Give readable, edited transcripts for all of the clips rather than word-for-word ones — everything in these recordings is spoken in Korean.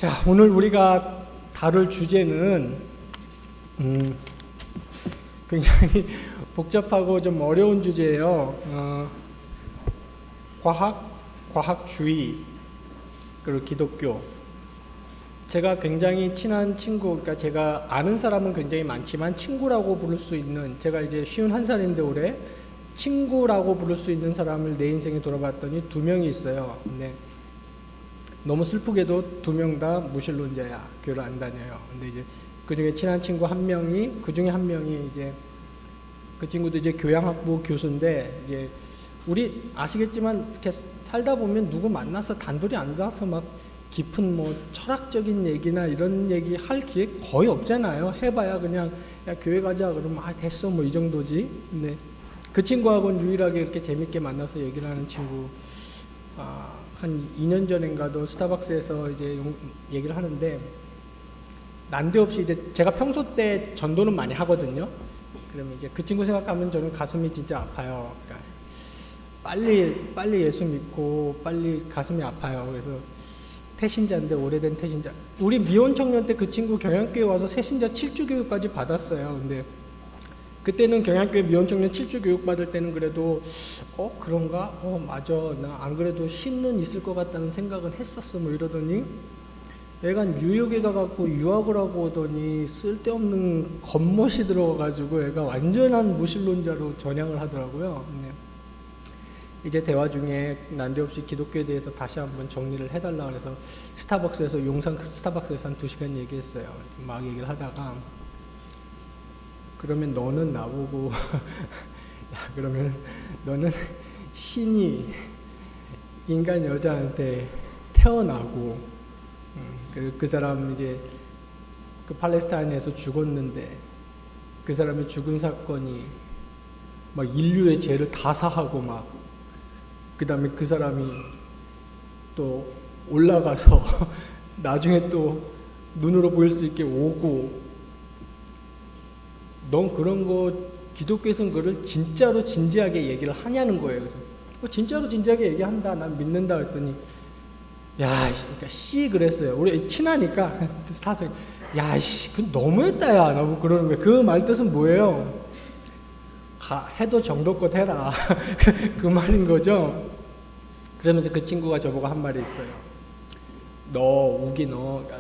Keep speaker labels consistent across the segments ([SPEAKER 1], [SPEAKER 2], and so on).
[SPEAKER 1] 자, 오늘 우리가 다룰 주제는 굉장히 복잡하고 좀 어려운 주제예요. 과학주의, 그리고 기독교. 제가 굉장히 친한 친구, 그러니까 제가 아는 사람은 굉장히 많지만 친구라고 부를 수 있는, 제가 이제 51살인데 올해 친구라고 부를 수 있는 사람을 내 인생에 돌아봤더니 2명이 있어요. 근데 너무 슬프게도 2명 다 무신론자야. 교회를 안 다녀요. 근데 이제 그 중에 친한 친구 한 명이, 그 중에 한 명이 이제 그 친구도 이제 교양학부 교수인데, 이제 우리 아시겠지만 이렇게 살다 보면 누구 만나서 단둘이 앉아서 막 깊은 뭐 철학적인 얘기나 이런 얘기 할 기회 거의 없잖아요. 해봐야 그냥 야 교회 가자 그러면 아 됐어 뭐 이 정도지. 근데 그 친구하고는 유일하게 이렇게 재밌게 만나서 얘기를 하는 친구. 한 2년 전인가도 스타벅스에서 이제 얘기를 하는데, 난데없이 이제 제가 평소 때 전도는 많이 하거든요. 그러면 이제 그 친구 생각하면 저는 가슴이 진짜 아파요. 그러니까 빨리 예수 믿고 빨리 가슴이 아파요. 그래서 태신자인데, 오래된 태신자. 우리 미혼 청년 때 그 친구 경양교회 와서 새신자 7주 교육까지 받았어요. 근데 그때는 경양교회 미혼 청년 7주 교육 받을 때는 그래도 그런가? 맞아. 나 안 그래도 신은 있을 것 같다는 생각은 했었어. 뭐 이러더니 얘가 뉴욕에 가갖고 유학을 하고 오더니 쓸데없는 겉멋이 들어가가지고 얘가 완전한 무신론자로 전향을 하더라고요. 이제 대화 중에 난데없이 기독교에 대해서 다시 한번 정리를 해달라 그래서 스타벅스에서, 용산 스타벅스에서 한 2시간 얘기했어요. 막 얘기를 하다가, 그러면 너는 나보고 야 그러면 너는 신이 인간 여자한테 태어나고 그 사람 이제 그 팔레스타인에서 죽었는데 그 사람이 죽은 사건이 막 인류의 죄를 다 사하고 막 그 다음에 그 사람이 또 올라가서 나중에 또 눈으로 보일 수 있게 오고, 넌 그런 거 기독교에서는 그걸 진짜로 진지하게 얘기를 하냐는 거예요. 그래서 진짜로 진지하게 얘기한다, 난 믿는다 했더니 그러니까 그랬어요. 우리 친하니까 사실 그 너무했다 야 나보고 그러는 거예요. 그 말 뜻은 뭐예요? 해도 정도껏 해라 그 말인 거죠. 그러면서 그 친구가 저보고 한 말이 있어요. 우기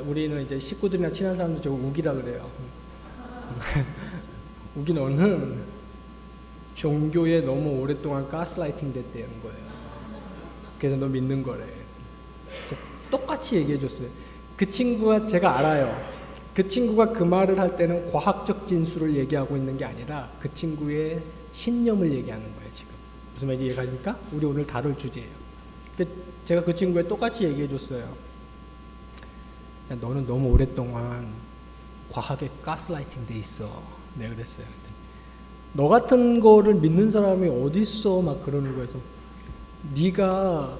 [SPEAKER 1] 우리는 이제 식구들이나 친한 사람들 저거 우기라 그래요. 우기 너는 종교에 너무 오랫동안 가스라이팅 됐다는 거예요. 그래서 너 믿는 거래. 똑같이 얘기해 줬어요. 그 친구가, 제가 알아요. 그 친구가 그 말을 할 때는 과학적 진술을 얘기하고 있는 게 아니라 그 친구의 신념을 얘기하는 거예요. 지금 무슨 말인지 이해가십니까? 우리 오늘 다룰 주제예요. 제가 그 친구에 똑같이 얘기해 줬어요. 너는 너무 오랫동안 과학에 가스라이팅 돼 있어. 내가 그랬어요. 너 같은 거를 믿는 사람이 어디 있어? 막 그러는 거예요. 네가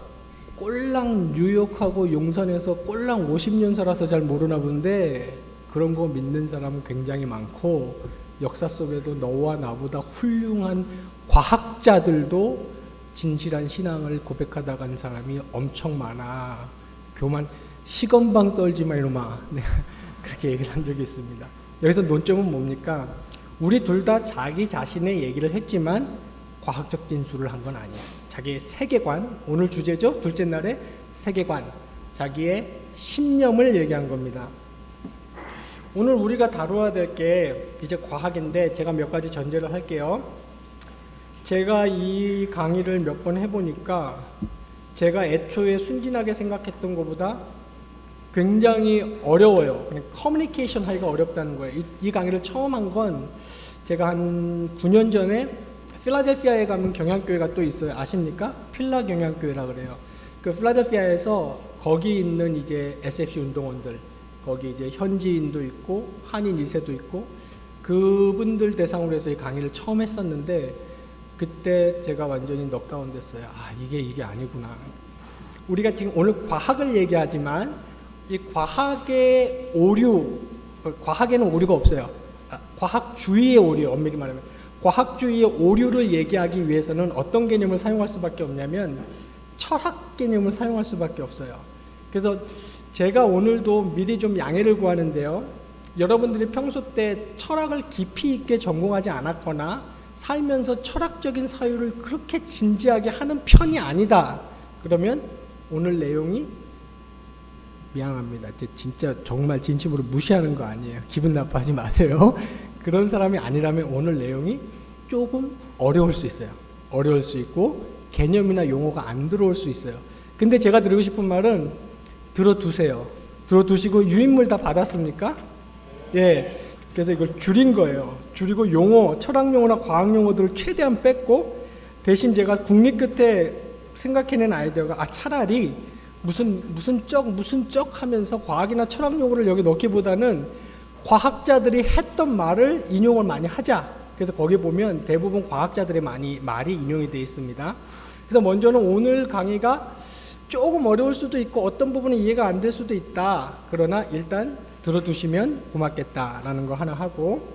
[SPEAKER 1] 꼴랑 뉴욕하고 용산에서 꼴랑 50년 살아서 잘 모르나 본데 그런 거 믿는 사람은 굉장히 많고, 역사 속에도 너와 나보다 훌륭한 과학자들도 진실한 신앙을 고백하다 간 사람이 엄청 많아. 교만 시건방 떨지 마 이놈아. 내가 그렇게 얘기를 한 적이 있습니다. 여기서 논점은 뭡니까? 우리 둘 다 자기 자신의 얘기를 했지만 과학적 진술을 한 건 아니에요. 자기의 세계관, 오늘 주제죠? 둘째 날의 세계관, 자기의 신념을 얘기한 겁니다. 오늘 우리가 다루어야 될 게 이제 과학인데, 제가 몇 가지 전제를 할게요. 제가 이 강의를 몇 번 해보니까 제가 애초에 순진하게 생각했던 것보다 굉장히 어려워요. 그냥 커뮤니케이션 하기가 어렵다는 거예요. 이 강의를 처음 한 건 제가 한 9년 전에 필라델피아에 가면 경양교회가 또 있어요. 아십니까? 필라 경양교회라 그래요. 그 필라델피아에서 거기 있는 이제 SFC 운동원들, 거기 이제 현지인도 있고 한인 2세도 있고, 그분들 대상으로 해서 이 강의를 처음 했었는데, 그때 제가 완전히 넉다운 됐어요. 이게 아니구나. 우리가 지금 오늘 과학을 얘기하지만 이 과학의 오류, 과학에는 오류가 없어요. 과학주의의 오류, 엄밀히 말하면 과학주의의 오류를 얘기하기 위해서는 어떤 개념을 사용할 수밖에 없냐면 철학 개념을 사용할 수밖에 없어요. 그래서 제가 오늘도 미리 좀 양해를 구하는데요. 여러분들이 평소 때 철학을 깊이 있게 전공하지 않았거나 살면서 철학적인 사유를 그렇게 진지하게 하는 편이 아니다. 그러면 오늘 내용이 미안합니다. 진짜 정말 진심으로 무시하는 거 아니에요. 기분 나빠하지 마세요. 그런 사람이 아니라면 오늘 내용이 조금 어려울 수 있어요. 어려울 수 있고 개념이나 용어가 안 들어올 수 있어요. 근데 제가 드리고 싶은 말은 들어두세요. 들어두시고 유인물 다 받았습니까? 예. 그래서 이걸 줄인 거예요. 줄이고 용어, 철학 용어나 과학 용어들을 최대한 뺐고 대신 제가 국립 끝에 생각해낸 아이디어가 차라리 무슨 쩍 하면서 과학이나 철학 용어를 여기 넣기보다는 과학자들이 했던 말을 인용을 많이 하자. 그래서 거기 보면 대부분 과학자들의 말이 인용이 되어 있습니다. 그래서 먼저는 오늘 강의가 조금 어려울 수도 있고 어떤 부분은 이해가 안 될 수도 있다. 그러나 일단 들어두시면 고맙겠다라는 거 하나 하고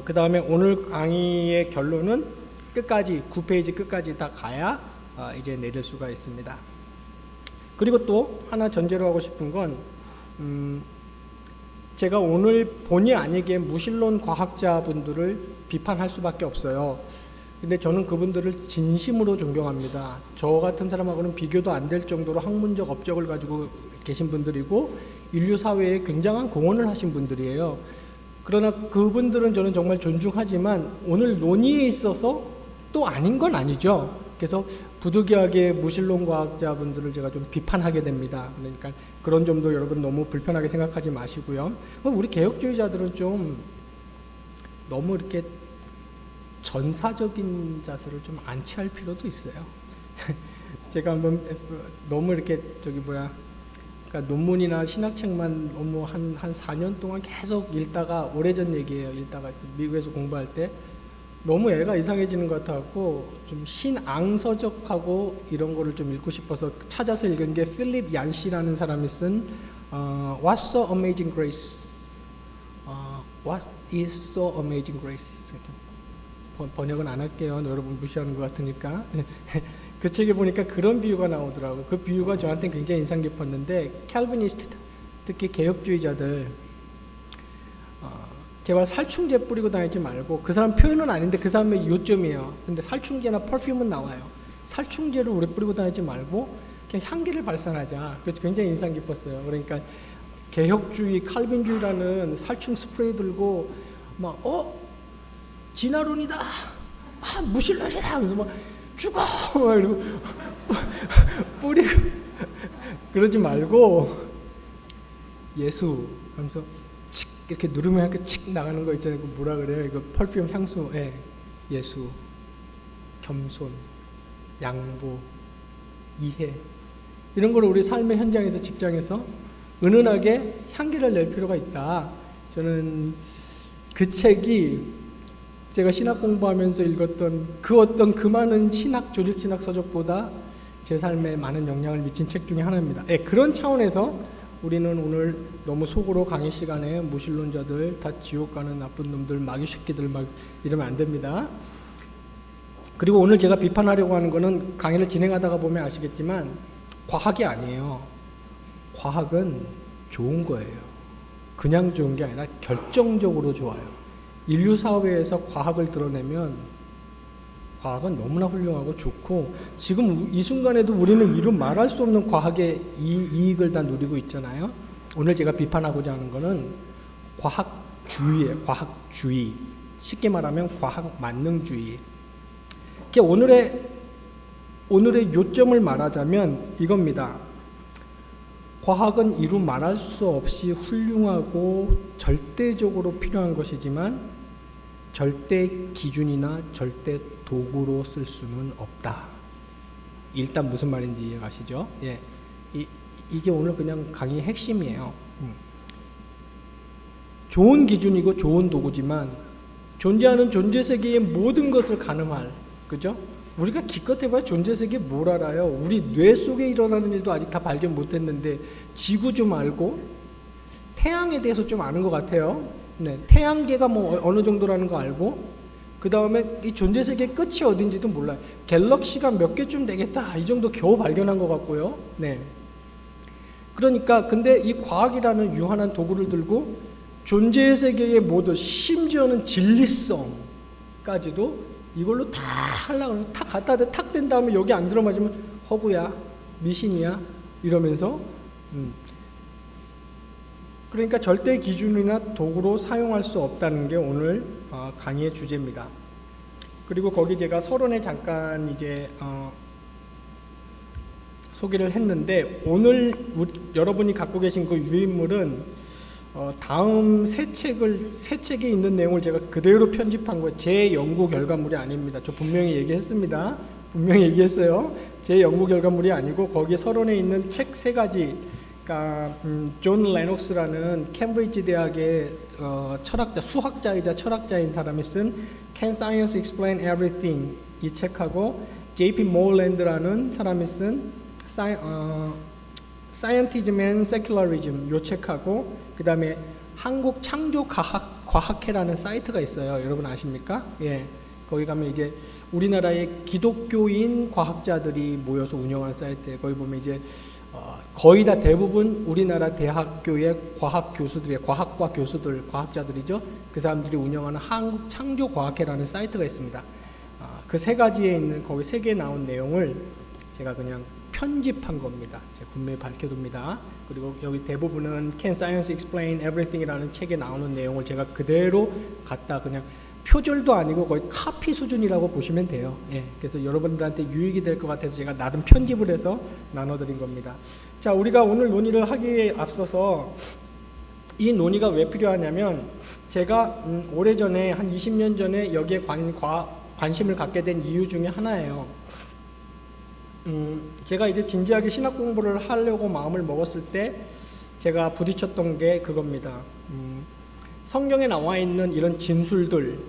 [SPEAKER 1] 그 다음에 오늘 강의의 결론은 끝까지 9페이지 끝까지 다 가야 이제 내릴 수가 있습니다. 그리고 또 하나 전제로 하고 싶은 건 제가 오늘 본의 아니게 무신론 과학자분들을 비판할 수밖에 없어요. 근데 저는 그분들을 진심으로 존경합니다. 저 같은 사람하고는 비교도 안 될 정도로 학문적 업적을 가지고 계신 분들이고 인류 사회에 굉장한 공헌을 하신 분들이에요. 그러나 그분들은 저는 정말 존중하지만 오늘 논의에 있어서 또 아닌 건 아니죠. 그래서 부득이하게 무신론 과학자분들을 제가 좀 비판하게 됩니다. 그러니까 그런 점도 여러분 너무 불편하게 생각하지 마시고요. 우리 개혁주의자들은 좀 너무 이렇게 전사적인 자세를 좀 안 취할 필요도 있어요. 제가 한번 너무 이렇게 그러니까 논문이나 신학책만 너무 한 4년 동안 계속 읽다가 오래전 얘기예요. 읽다가 미국에서 공부할 때 너무 애가 이상해지는 것 같아갖고 좀 신앙서적하고 이런 거를 좀 읽고 싶어서 찾아서 읽은 게 필립 얀시라는 사람이 쓴 What's so amazing grace? What is so amazing grace? 번역은 안 할게요. 여러분 무시하는 것 같으니까. 그 책에 보니까 그런 비유가 나오더라고요. 그 비유가 저한테 굉장히 인상 깊었는데 캘비니스트, 특히 개혁주의자들 제발 살충제 뿌리고 다니지 말고, 그 사람 표현은 아닌데 그 사람의 요점이에요. 근데 살충제나 퍼퓸은 나와요. 살충제를 우리 뿌리고 다니지 말고 그냥 향기를 발산하자. 그래서 굉장히 인상 깊었어요. 그러니까 개혁주의, 칼빈주의라는 살충 스프레이 들고 막 진화론이다, 무신론이다, 그래서 막 죽어 이러고 뿌리고 그러지 말고 예수 하면서 칙 이렇게 누르면 이렇게 칙 나가는 거 있잖아요. 뭐라 그래요? 이거 펄퓸 향수. 예수, 겸손, 양보, 이해, 이런 걸 우리 삶의 현장에서, 직장에서 은은하게 향기를 낼 필요가 있다. 저는 그 책이 제가 신학 공부하면서 읽었던 그 많은 조직신학 서적보다 제 삶에 많은 영향을 미친 책 중에 하나입니다. 그런 차원에서 우리는 오늘 너무 속으로 강의 시간에 무신론자들 다 지옥 가는 나쁜 놈들, 마귀 새끼들 막 이러면 안 됩니다. 그리고 오늘 제가 비판하려고 하는 거는 강의를 진행하다가 보면 아시겠지만 과학이 아니에요. 과학은 좋은 거예요. 그냥 좋은 게 아니라 결정적으로 좋아요. 인류 사회에서 과학을 드러내면 과학은 너무나 훌륭하고 좋고, 지금 이 순간에도 우리는 이루 말할 수 없는 과학의 이익을 다 누리고 있잖아요. 오늘 제가 비판하고자 하는 거는 과학주의예요. 과학주의. 쉽게 말하면 과학 만능주의. 오늘의 요점을 말하자면 이겁니다. 과학은 이루 말할 수 없이 훌륭하고 절대적으로 필요한 것이지만 절대 기준이나 절대 도구로 쓸 수는 없다. 일단 무슨 말인지 이해가시죠? 이게 오늘 그냥 강의 핵심이에요. 좋은 기준이고 좋은 도구지만 존재하는 존재 세계의 모든 것을 가늠할, 그죠? 우리가 기껏 해봐야 존재 세계에 뭘 알아요? 우리 뇌 속에 일어나는 일도 아직 다 발견 못했는데 지구 좀 알고 태양에 대해서 좀 아는 것 같아요. 태양계가 어느 정도라는 거 알고, 그 다음에 이 존재 세계의 끝이 어딘지도 몰라요. 갤럭시가 몇 개쯤 되겠다, 이 정도 겨우 발견한 것 같고요. 그러니까 근데 이 과학이라는 유한한 도구를 들고 존재의 세계의 모든, 심지어는 진리성까지도 이걸로 다 하려고 탁 갖다 대 탁 된 다음에 여기 안 들어맞으면 허구야, 미신이야 이러면서 그러니까 절대 기준이나 도구로 사용할 수 없다는 게 오늘 강의의 주제입니다. 그리고 거기 제가 서론에 잠깐 이제 소개를 했는데 오늘 여러분이 갖고 계신 그 유인물은 다음 세 책에 있는 내용을 제가 그대로 편집한 거예요. 제 연구 결과물이 아닙니다. 저 분명히 얘기했습니다. 분명히 얘기했어요. 제 연구 결과물이 아니고 거기 서론에 있는 책 세 가지, 그러니까 존 레녹스라는 캠브리지 대학의 철학자, 수학자이자 철학자인 사람이 쓴 Can Science Explain Everything 이 책하고 J.P. 모어랜드라는 사람이 쓴 Scientism and Secularism 요 책하고 그 다음에 한국 창조 과학회라는 사이트가 있어요. 여러분 아십니까? 예. 거기 가면 이제 우리나라의 기독교인 과학자들이 모여서 운영하는 사이트에 거기 보면 이제 거의 다 대부분 우리나라 대학교의 과학 교수들의 과학과 교수들, 과학자들이죠. 그 사람들이 운영하는 한국 창조 과학회라는 사이트가 있습니다. 그 세 가지에 있는 거기 세 개에 나온 내용을 제가 그냥 편집한 겁니다. 제가 분명히 밝혀둡니다. 그리고 여기 대부분은 Can Science Explain Everything이라는 책에 나오는 내용을 제가 그대로 갖다 그냥 표절도 아니고 거의 카피 수준이라고 보시면 돼요. 예, 그래서 여러분들한테 유익이 될 것 같아서 제가 나름 편집을 해서 나눠드린 겁니다. 자, 우리가 오늘 논의를 하기에 앞서서 이 논의가 왜 필요하냐면 제가 오래전에 한 20년 전에 여기에 관심을 갖게 된 이유 중에 하나예요. 제가 이제 진지하게 신학 공부를 하려고 마음을 먹었을 때 제가 부딪혔던 게 그겁니다. 성경에 나와 있는 이런 진술들,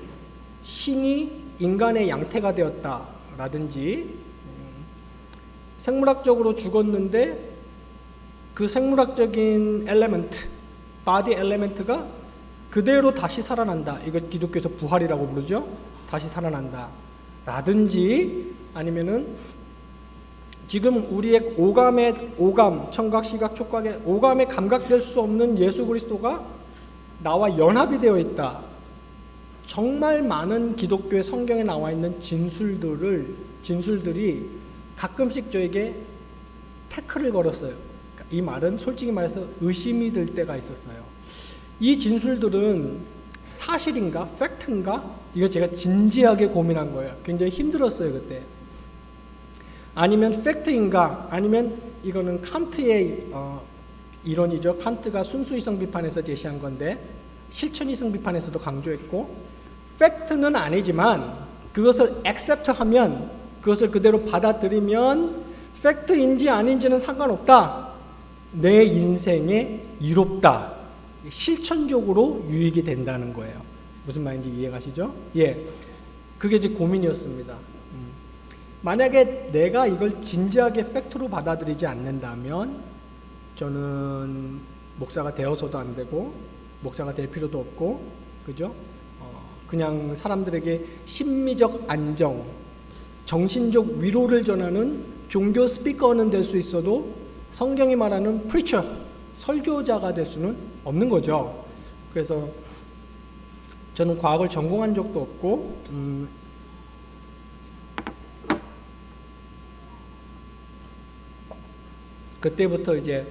[SPEAKER 1] 신이 인간의 양태가 되었다라든지 생물학적으로 죽었는데 그 생물학적인 엘레멘트, 바디 엘레멘트가 그대로 다시 살아난다. 이걸 기독교에서 부활이라고 부르죠. 다시 살아난다. 라든지 아니면은 지금 우리의 오감, 청각, 시각, 촉각의 오감에 감각될 수 없는 예수 그리스도가 나와 연합이 되어 있다. 정말 많은 기독교의 성경에 나와 있는 진술들이 가끔씩 저에게 태클을 걸었어요. 이 말은 솔직히 말해서 의심이 들 때가 있었어요. 이 진술들은 사실인가? 팩트인가? 이거 제가 진지하게 고민한 거예요. 굉장히 힘들었어요, 그때. 아니면 팩트인가? 아니면 이거는 칸트의 이론이죠. 칸트가 순수이성 비판에서 제시한 건데 실천이성 비판에서도 강조했고 팩트는 아니지만 그것을 accept하면 그것을 그대로 받아들이면 팩트인지 아닌지는 상관없다. 내 인생에 이롭다. 실천적으로 유익이 된다는 거예요. 무슨 말인지 이해가시죠? 예, 그게 제 고민이었습니다. 만약에 내가 이걸 진지하게 팩트로 받아들이지 않는다면 저는 목사가 되어서도 안 되고 목사가 될 필요도 없고, 그죠? 그냥 사람들에게 심미적 안정, 정신적 위로를 전하는 종교 스피커는 될 수 있어도 성경이 말하는 프리처, 설교자가 될 수는 없는 거죠. 그래서 저는 과학을 전공한 적도 없고 그때부터 이제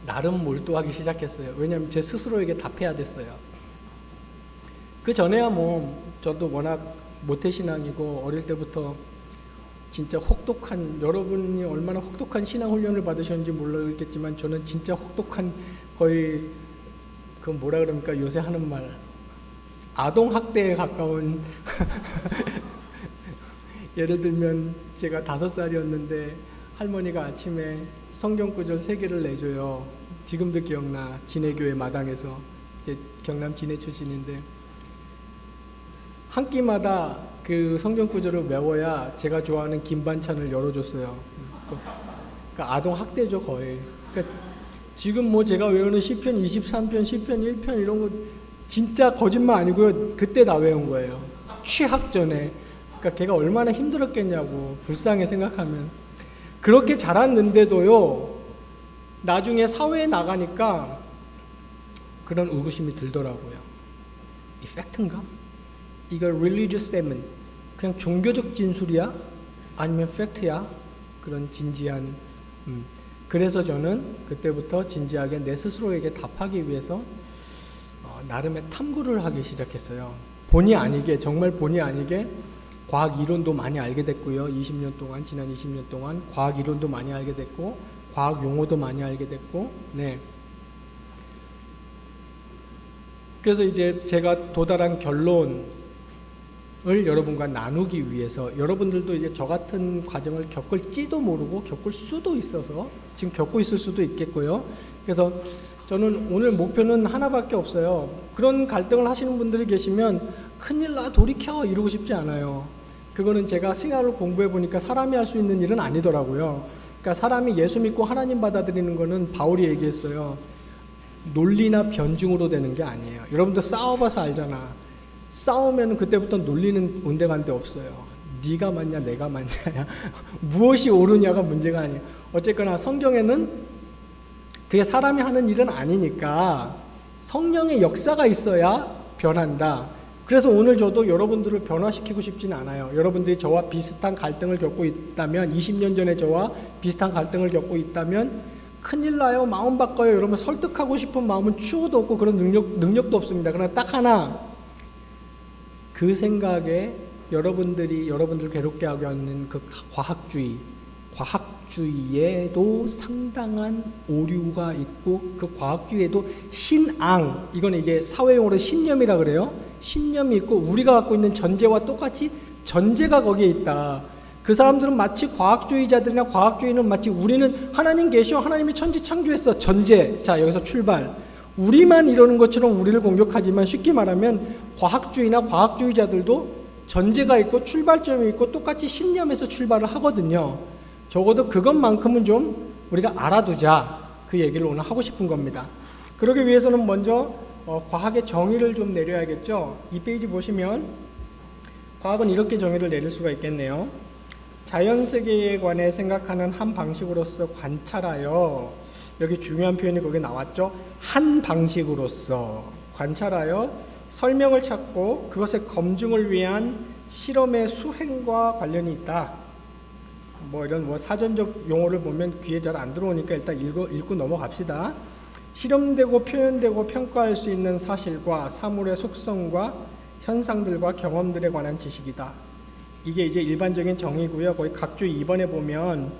[SPEAKER 1] 나름 몰두하기 시작했어요. 왜냐하면 제 스스로에게 답해야 됐어요. 그 전에야 뭐 저도 워낙 모태신앙이고 어릴 때부터 진짜 혹독한, 여러분이 얼마나 혹독한 신앙 훈련을 받으셨는지 모르겠지만 저는 진짜 혹독한, 거의 그 뭐라 그럽니까 요새 하는 말, 아동 학대에 가까운 예를 들면 제가 5살이었는데 할머니가 아침에 성경 구절 3개를 내줘요. 지금도 기억나. 진해교회 마당에서, 이제 경남 진해 출신인데 한 끼마다 그 성경 구절을 외워야 제가 좋아하는 김 반찬을 열어줬어요. 그러니까 아동 학대죠 거의. 그러니까 지금 뭐 제가 외우는 시편 23편, 시편 1편 이런 거 진짜 거짓말 아니고요. 그때 다 외운 거예요. 취학 전에. 그러니까 걔가 얼마나 힘들었겠냐고, 불쌍해 생각하면. 그렇게 자랐는데도요, 나중에 사회에 나가니까 그런 의구심이 들더라고요. 이 팩트인가? 이거 religious statement, 그냥 종교적 진술이야? 아니면 팩트야? 그런 진지한 그래서 저는 그때부터 진지하게 내 스스로에게 답하기 위해서 나름의 탐구를 하기 시작했어요. 본의 아니게, 정말 본의 아니게 과학 이론도 많이 알게 됐고요. 20년 동안, 지난 20년 동안 과학 이론도 많이 알게 됐고 과학 용어도 많이 알게 됐고, 네. 그래서 이제 제가 도달한 결론을 여러분과 나누기 위해서, 여러분들도 이제 저 같은 과정을 겪을지도 모르고 겪을 수도 있어서 지금 겪고 있을 수도 있겠고요. 그래서 저는 오늘 목표는 하나밖에 없어요. 그런 갈등을 하시는 분들이 계시면 큰일 나, 돌이켜 이러고 싶지 않아요. 그거는 제가 신학을 공부해 보니까 사람이 할 수 있는 일은 아니더라고요. 그러니까 사람이 예수 믿고 하나님 받아들이는 거는 바울이 얘기했어요. 논리나 변증으로 되는 게 아니에요. 여러분들 싸워봐서 알잖아. 싸우면 그때부터 논리는 온데간데 없어요. 네가 맞냐 내가 맞냐야 무엇이 옳으냐가 문제가 아니에요. 어쨌거나 성경에는 그게 사람이 하는 일은 아니니까 성령의 역사가 있어야 변한다. 그래서 오늘 저도 여러분들을 변화시키고 싶진 않아요. 여러분들이 저와 비슷한 갈등을 겪고 있다면, 20년 전에 저와 비슷한 갈등을 겪고 있다면 큰일 나요, 마음 바꿔요, 여러분 설득하고 싶은 마음은 추호도 없고 그런 능력도 없습니다. 그러나 딱 하나, 그 생각에 여러분들 괴롭게 하고 있는 그 과학주의에도 상당한 오류가 있고, 그 과학주의에도 신앙, 이건 이제 사회용어로 신념이라 그래요. 신념이 있고 우리가 갖고 있는 전제와 똑같이 전제가 거기에 있다. 그 사람들은 마치 과학주의자들이나 과학주의는 마치 우리는 하나님 계셔, 하나님이 천지 창조했어, 전제. 자, 여기서 출발. 우리만 이러는 것처럼 우리를 공격하지만, 쉽게 말하면 과학주의나 과학주의자들도 전제가 있고 출발점이 있고 똑같이 신념에서 출발을 하거든요. 적어도 그것만큼은 좀 우리가 알아두자, 그 얘기를 오늘 하고 싶은 겁니다. 그러기 위해서는 먼저 과학의 정의를 좀 내려야겠죠. 이 페이지 보시면 과학은 이렇게 정의를 내릴 수가 있겠네요. 자연세계에 관해 생각하는 한 방식으로서 관찰하여, 여기 중요한 표현이 거기 나왔죠. 한 방식으로서 관찰하여 설명을 찾고 그것의 검증을 위한 실험의 수행과 관련이 있다. 이런 사전적 용어를 보면 귀에 잘 안 들어오니까 일단 읽고 넘어갑시다. 실험되고 표현되고 평가할 수 있는 사실과 사물의 속성과 현상들과 경험들에 관한 지식이다. 이게 이제 일반적인 정의고요. 거기 각주 2번에 보면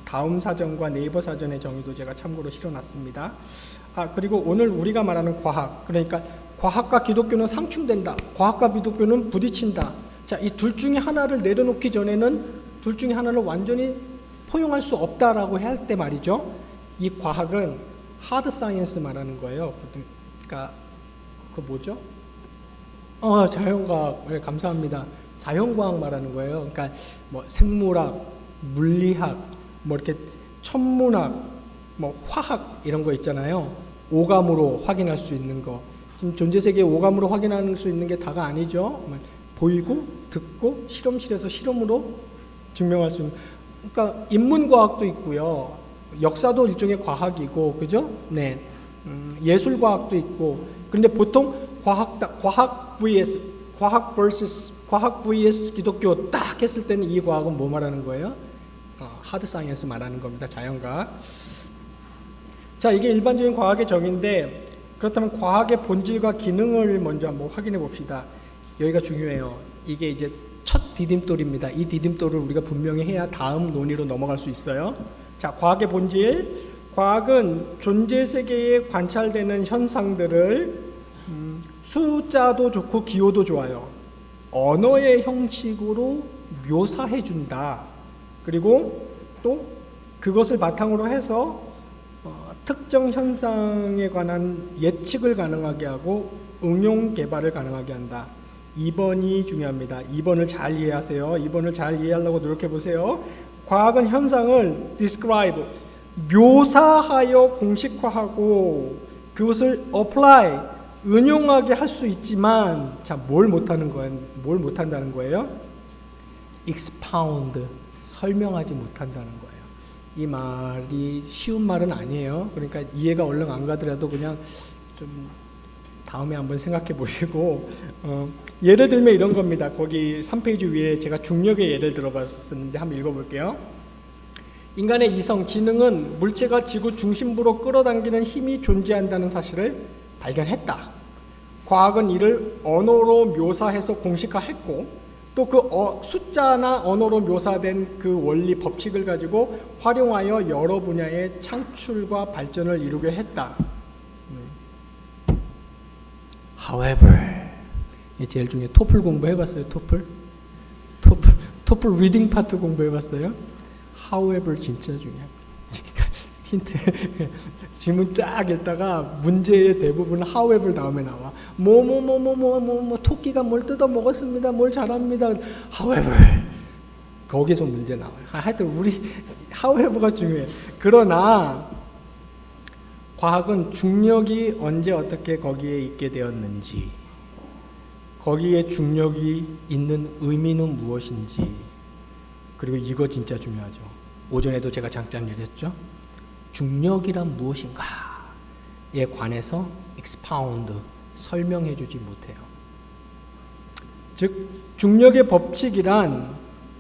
[SPEAKER 1] 다음 사전과 네이버 사전의 정의도 제가 참고로 실어놨습니다. 그리고 오늘 우리가 말하는 과학, 그러니까 과학과 기독교는 상충된다, 과학과 기독교는 부딪힌다. 자, 이 둘 중에 하나를 내려놓기 전에는 둘 중에 하나를 완전히 포용할 수 없다라고 할 때 말이죠. 이 과학은 하드 사이언스 말하는 거예요. 그러니까 그 뭐죠? 자연과학. 네, 감사합니다. 자연과학 말하는 거예요. 그러니까 생물학, 물리학, 이렇게 천문학, 화학 이런 거 있잖아요. 오감으로 확인할 수 있는 거. 지금 존재 세계 오감으로 확인할 수 있는 게 다가 아니죠. 보이고 듣고 실험실에서 실험으로 증명할 수 있는. 그러니까 인문과학도 있고요. 역사도 일종의 과학이고, 그죠? 네. 예술과학도 있고. 그런데 보통 과학 vs 기독교 딱 했을 때는 이 과학은 뭐 말하는 거예요? 하드 사이언스 말하는 겁니다. 자연과학. 자, 이게 일반적인 과학의 정의인데, 그렇다면 과학의 본질과 기능을 먼저 한번 확인해 봅시다. 여기가 중요해요. 이게 이제 첫 디딤돌입니다. 이 디딤돌을 우리가 분명히 해야 다음 논의로 넘어갈 수 있어요. 자, 과학의 본질. 과학은 존재 세계에 관찰되는 현상들을 숫자도 좋고 기호도 좋아요. 언어의 형식으로 묘사해 준다. 그리고 또 그것을 바탕으로 해서 특정 현상에 관한 예측을 가능하게 하고 응용 개발을 가능하게 한다. 2번이 중요합니다. 2번을 잘 이해하세요. 2번을 잘 이해하려고 노력해 보세요. 과학은 현상을 describe, 묘사하여 공식화하고 그것을 apply, 응용하게 할 수 있지만, 자, 뭘 못한다는 거예요? expound, 설명하지 못한다는 거예요. 이 말이 쉬운 말은 아니에요. 그러니까 이해가 얼른 안 가더라도 그냥 좀 다음에 한번 생각해 보시고, 예를 들면 이런 겁니다. 거기 3페이지 위에 제가 중력의 예를 들어봤었는데 한번 읽어볼게요. 인간의 이성, 지능은 물체가 지구 중심부로 끌어당기는 힘이 존재한다는 사실을 발견했다. 과학은 이를 언어로 묘사해서 공식화했고, 또 그 숫자나 언어로 묘사된 그 원리 법칙을 가지고 활용하여 여러 분야의 창출과 발전을 이루게 했다. However, 제일 중에 토플 공부해봤어요? 토플 리딩 파트 공부해봤어요? However 진짜 중요해요. 힌트. 질문 딱 읽다가 문제의 대부분은 however 다음에 나와. 토끼가 뭘 뜯어 먹었습니다. 뭘 잘합니다. however. 거기서 문제 나와요. 하여튼 우리 however가 중요해. 그러나 과학은 중력이 언제 어떻게 거기에 있게 되었는지, 거기에 중력이 있는 의미는 무엇인지, 그리고 이거 진짜 중요하죠. 오전에도 제가 잠깐 얘기했죠. 중력이란 무엇인가에 관해서 expound, 설명해 주지 못해요. 즉 중력의 법칙이란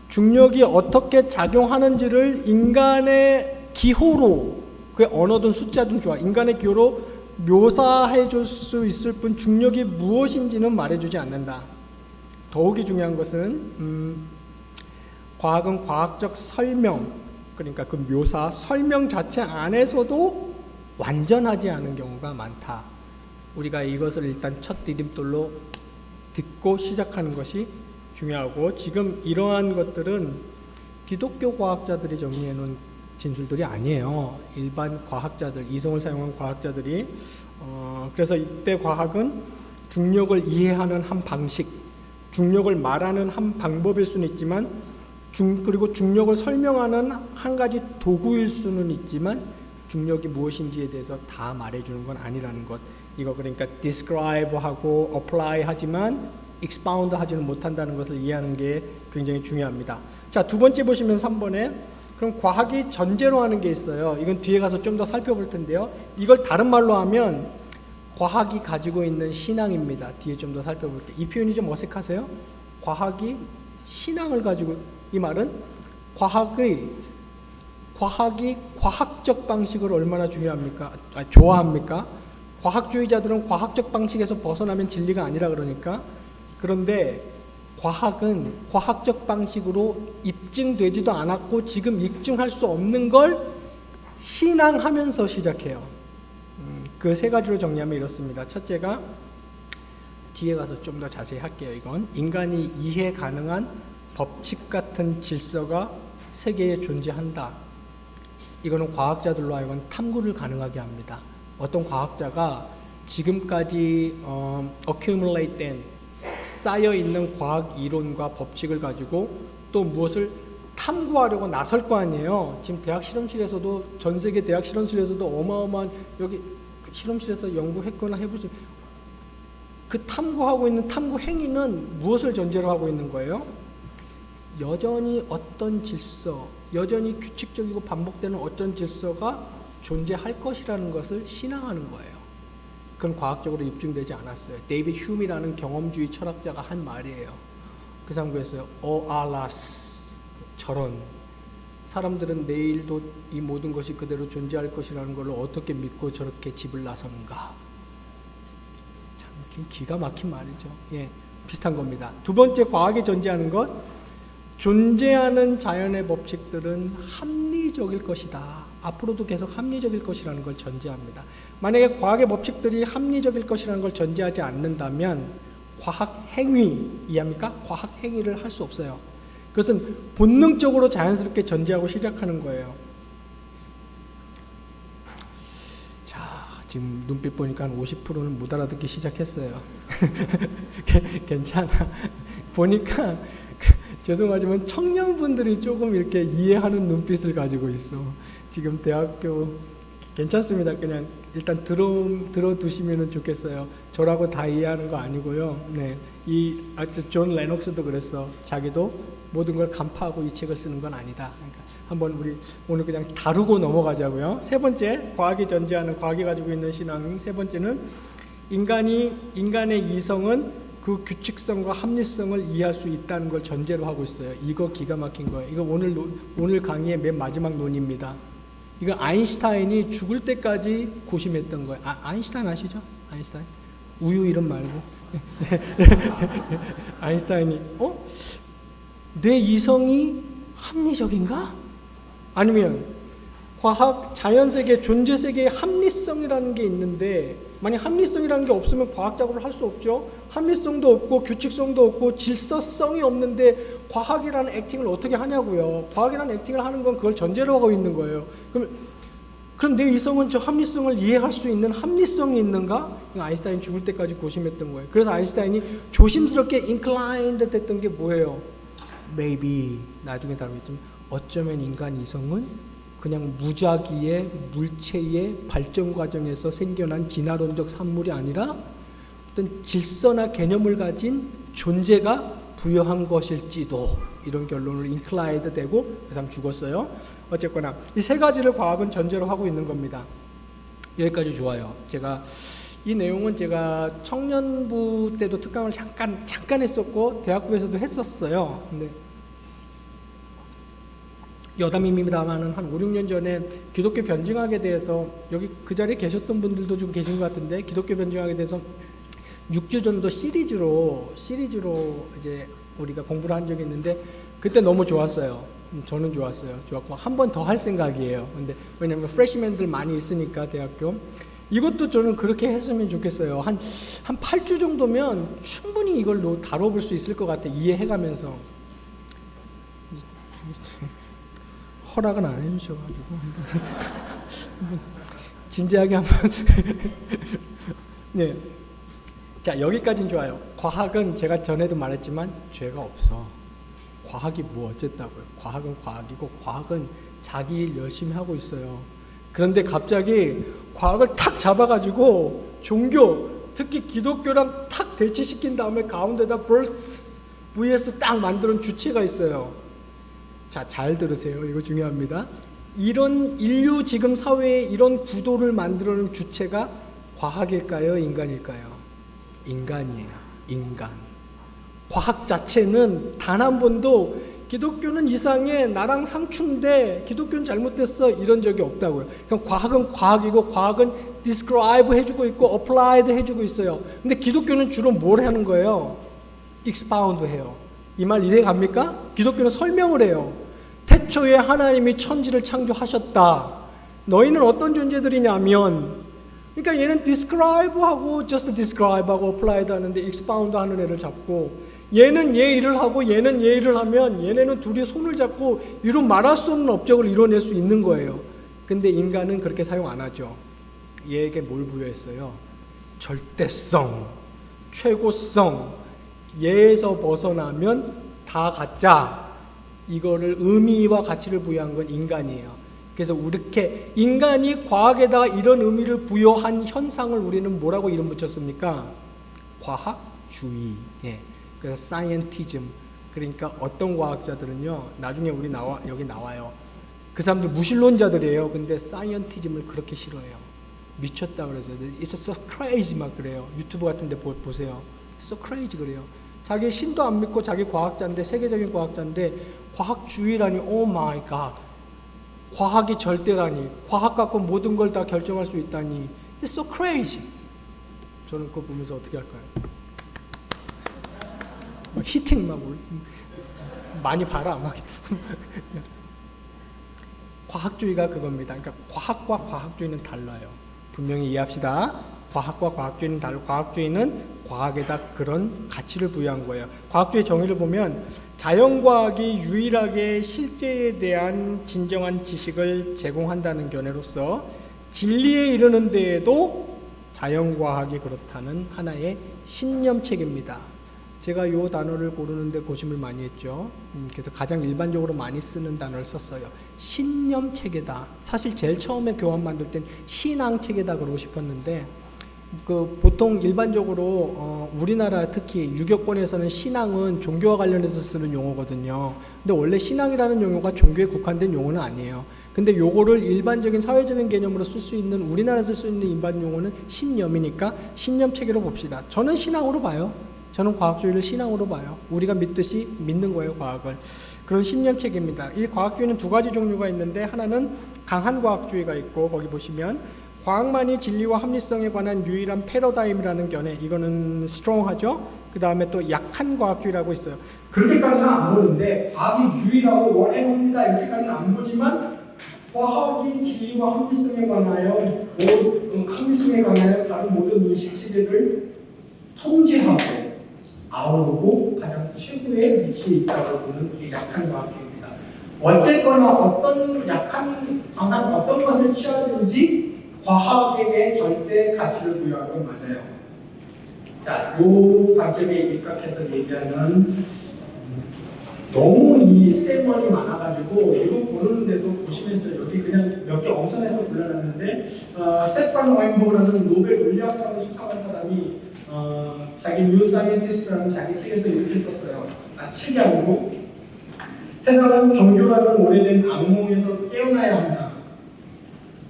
[SPEAKER 1] 중력이 어떻게 작용하는지를 인간의 기호로, 그 언어든 숫자든 좋아, 인간의 기호로 묘사해 줄 수 있을 뿐 중력이 무엇인지는 말해주지 않는다. 더욱이 중요한 것은 과학은 과학적 설명, 그러니까 그 묘사, 설명 자체 안에서도 완전하지 않은 경우가 많다. 우리가 이것을 일단 첫 디딤돌로 듣고 시작하는 것이 중요하고, 지금 이러한 것들은 기독교 과학자들이 정리해 놓은 진술들이 아니에요. 일반 과학자들, 이성을 사용한 과학자들이 그래서 이때 과학은 중력을 이해하는 한 방식, 중력을 말하는 한 방법일 수는 있지만 그리고 중력을 설명하는 한 가지 도구일 수는 있지만 중력이 무엇인지에 대해서 다 말해주는 건 아니라는 것. 이거 그러니까 describe하고 apply 하지만 expound 하지는 못한다는 것을 이해하는 게 굉장히 중요합니다. 자, 두 번째 보시면 3번에 그럼 과학이 전제로 하는 게 있어요. 이건 뒤에 가서 좀 더 살펴볼 텐데요. 이걸 다른 말로 하면 과학이 가지고 있는 신앙입니다. 뒤에 좀 더 살펴볼게요. 이 표현이 좀 어색하세요? 과학이 신앙을 가지고, 이 말은 과학이 과학적 방식을 얼마나 좋아합니까? 과학주의자들은 과학적 방식에서 벗어나면 진리가 아니라 그러니까. 그런데 과학은 과학적 방식으로 입증되지도 않았고 지금 입증할 수 없는 걸 신앙하면서 시작해요. 그 세 가지로 정리하면 이렇습니다. 첫째가, 뒤에 가서 좀 더 자세히 할게요. 이건 인간이 이해 가능한 법칙 같은 질서가 세계에 존재한다. 이거는 과학자들로 하여금 탐구를 가능하게 합니다. 어떤 과학자가 지금까지 accumulate 된, 쌓여있는 과학 이론과 법칙을 가지고 또 무엇을 탐구하려고 나설 거 아니에요. 지금 대학 실험실에서도, 전 세계 대학 실험실에서도 어마어마한, 여기 실험실에서 연구했거나 해보지, 그 탐구하고 있는 탐구 행위는 무엇을 전제로 하고 있는 거예요? 여전히 어떤 질서, 여전히 규칙적이고 반복되는 어떤 질서가 존재할 것이라는 것을 신앙하는 거예요. 그건 과학적으로 입증되지 않았어요. 데이비드 휴미라는 경험주의 철학자가 한 말이에요. 그 사람 그랬어요. 알라스, 저런 사람들은 내일도 이 모든 것이 그대로 존재할 것이라는 걸 어떻게 믿고 저렇게 집을 나서는가. 참 기가 막힌 말이죠. 예, 비슷한 겁니다. 두 번째, 과학이 존재하는 것, 존재하는 자연의 법칙들은 합리적일 것이다. 앞으로도 계속 합리적일 것이라는 걸 전제합니다. 만약에 과학의 법칙들이 합리적일 것이라는 걸 전제하지 않는다면 과학 행위, 이해합니까? 과학 행위를 할 수 없어요. 그것은 본능적으로 자연스럽게 전제하고 시작하는 거예요. 자, 지금 눈빛 보니까 한 50%는 못 알아듣기 시작했어요. 괜찮아. 보니까 죄송하지만 청년분들이 조금 이렇게 이해하는 눈빛을 가지고 있어. 지금 대학교 괜찮습니다. 그냥 일단 들어두시면 좋겠어요. 저라고 다 이해하는 거 아니고요. 네, 존 레녹스도 그랬어. 자기도 모든 걸 간파하고 이 책을 쓰는 건 아니다. 그러니까 한번 우리 오늘 그냥 다루고 넘어가자고요. 세 번째, 과학이 전제하는, 과학이 가지고 있는 신앙 세 번째는 인간의 이성은 그 규칙성과 합리성을 이해할 수 있다는 걸 전제로 하고 있어요. 이거 기가 막힌 거예요. 이거 오늘 강의의 맨 마지막 논입니다. 이거 아인슈타인이 죽을 때까지 고심했던 거예요. 아인슈타인 아시죠? 아인슈타인? 우유 이름 말고. 아인슈타인이 내 이성이 합리적인가? 아니면 과학, 자연세계, 존재세계의 합리성이라는 게 있는데 만약 합리성이라는 게 없으면 과학 작업을 할 수 없죠. 합리성도 없고 규칙성도 없고 질서성이 없는데 과학이라는 액팅을 어떻게 하냐고요. 과학이라는 액팅을 하는 건 그걸 전제로 하고 있는 거예요. 그럼 내 이성은 저 합리성을 이해할 수 있는 합리성이 있는가? 아인슈타인 죽을 때까지 고심했던 거예요. 그래서 아인슈타인이 조심스럽게 inclined 됐던 게 뭐예요? Maybe, 나중에 다루겠지만 어쩌면 인간 이성은 그냥 무작위의 물체의 발전 과정에서 생겨난 진화론적 산물이 아니라 어떤 질서나 개념을 가진 존재가 부여한 것일지도, 이런 결론을 inclined 되고 그 사람 죽었어요. 어쨌거나 이 세 가지를 과학은 전제로 하고 있는 겁니다. 여기까지 좋아요. 이 내용은 제가 청년부 때도 특강을 잠깐 했었고 대학부에서도 했었어요. 근데 여담입니다만은 한 5, 6년 전에 기독교 변증학에 대해서 여기 그 자리에 계셨던 분들도 좀 계신 것 같은데 기독교 변증학에 대해서 6주 정도 시리즈로 이제 우리가 공부를 한 적이 있는데 그때 너무 좋았어요. 저는 좋았고 한 번 더 할 생각이에요. 근데 왜냐면 프레시맨들 많이 있으니까 대학교 이것도 저는 그렇게 했으면 좋겠어요. 한 8주 정도면 충분히 이걸 다뤄볼 수 있을 것 같아요. 이해해가면서. 허락은 안 해주셔가지고 진지하게 한번 네. 자, 여기까지는 좋아요. 과학은 제가 전에도 말했지만 죄가 없어. 과학이 뭐 어쨌다고요. 과학은 과학이고 과학은 자기 일 열심히 하고 있어요. 그런데 갑자기 과학을 탁 잡아가지고 종교, 특히 기독교랑 탁 대치시킨 다음에 가운데다 vs 딱 만드는 주체가 있어요. 자, 잘 들으세요. 이거 중요합니다. 이런 인류 지금 사회에 이런 구도를 만들어낸 주체가 과학일까요? 인간일까요? 인간이에요. 인간. 과학 자체는 단 한 번도 기독교는 이상해, 나랑 상충돼, 기독교는 잘못됐어, 이런 적이 없다고요. 그럼 과학은 과학이고 과학은 describe 해주고 있고 applied 해주고 있어요. 근데 기독교는 주로 뭘 하는 거예요? expound 해요. 이 말 이해 갑니까? 기독교는 설명을 해요. 태초에 하나님이 천지를 창조하셨다. 너희는 어떤 존재들이냐면, 그러니까 얘는 describe하고 just describe하고 applied 하는데 expound 하는 애를 잡고, 얘는 얘 일을 하고 얘는 얘 일을 하면 얘네는 둘이 손을 잡고 이루 말할 수 없는 업적을 이뤄낼 수 있는 거예요. 근데 인간은 그렇게 사용 안 하죠. 얘에게 뭘 부여했어요? 절대성, 최고성, 얘에서 벗어나면 다 가짜. 이거를 의미와 가치를 부여한 건 인간이에요. 그래서 이렇게 인간이 과학에다가 이런 의미를 부여한 현상을 우리는 뭐라고 이름 붙였습니까? 과학주의. 예. 그래서 scientism. 그러니까 어떤 과학자들은요, 나중에 여기 나와요. 그 사람들 무신론자들이에요. 근데 scientism을 그렇게 싫어해요. 미쳤다 그래서 it's so crazy 막 그래요. 유튜브 같은데 보세요. so crazy 그래요. 자기 신도 안 믿고 자기 과학자인데, 세계적인 과학자인데 과학주의라니, 오 마이 갓. 과학이 절대라니, 과학 갖고 모든 걸 다 결정할 수 있다니, it's so crazy. 저는 그거 보면서 어떻게 할까요? 히팅 막 많이 봐라 막. 과학주의가 그겁니다. 그러니까 과학과 과학주의는 달라요. 분명히 이해합시다. 과학과 과학주의는 달라요. 과학주의는 과학에다 그런 가치를 부여한 거예요. 과학주의 정의를 보면 자연과학이 유일하게 실제에 대한 진정한 지식을 제공한다는 견해로서 진리에 이르는 데에도 자연과학이 그렇다는 하나의 신념체계입니다. 제가 이 단어를 고르는데 고심을 많이 했죠. 그래서 가장 일반적으로 많이 쓰는 단어를 썼어요. 신념체계다. 사실 제일 처음에 교환 만들 땐 신앙체계다 그러고 싶었는데 보통 일반적으로 우리나라 특히 유교권에서는 신앙은 종교와 관련해서 쓰는 용어거든요. 근데 원래 신앙이라는 용어가 종교에 국한된 용어는 아니에요. 근데 요거를 일반적인 사회적인 개념으로 쓸 수 있는, 우리나라에서 쓸 수 있는 일반 용어는 신념이니까 신념 체계로 봅시다. 저는 신앙으로 봐요. 저는 과학주의를 신앙으로 봐요. 우리가 믿듯이 믿는 거예요, 과학을. 그런 신념 체계입니다. 이 과학주의는 두 가지 종류가 있는데, 하나는 강한 과학주의가 있고, 거기 보시면 과학만이 진리와 합리성에 관한 유일한 패러다임이라는 견해, 이거는 스트롱하죠. 그 다음에 또 약한 과학주의라고 있어요. 그렇게까지는 안 보는데 과학이 유일하고 원해봅니다 이렇게까지는 안 보지만, 과학이 진리와 합리성에 관하여 다른 모든 인식 체계를 통제하고 아우르고 가장 최고의 위치에 있다고 보는 게 약한 과학주의입니다. 어쨌거나 어떤 강한 어떤 것을 취하든지 과학에게 절대 가치를 부여한 건 맞아요. 자, 요 관점에 입각해서 얘기하는, 너무 이 쌤원이 많아가지고 이거 보는데도 보시면서 여기 그냥 몇 개 엄선해서 불러놨는데, 스테판 와인버그라는 노벨 물리학상을 수상한 사람이 자기 뉴 사이언티스트라는 자기 책에서 이렇게 썼어요. 책이 아니고, 세상은 종교라는 오래된 악몽에서 깨어나야 한다.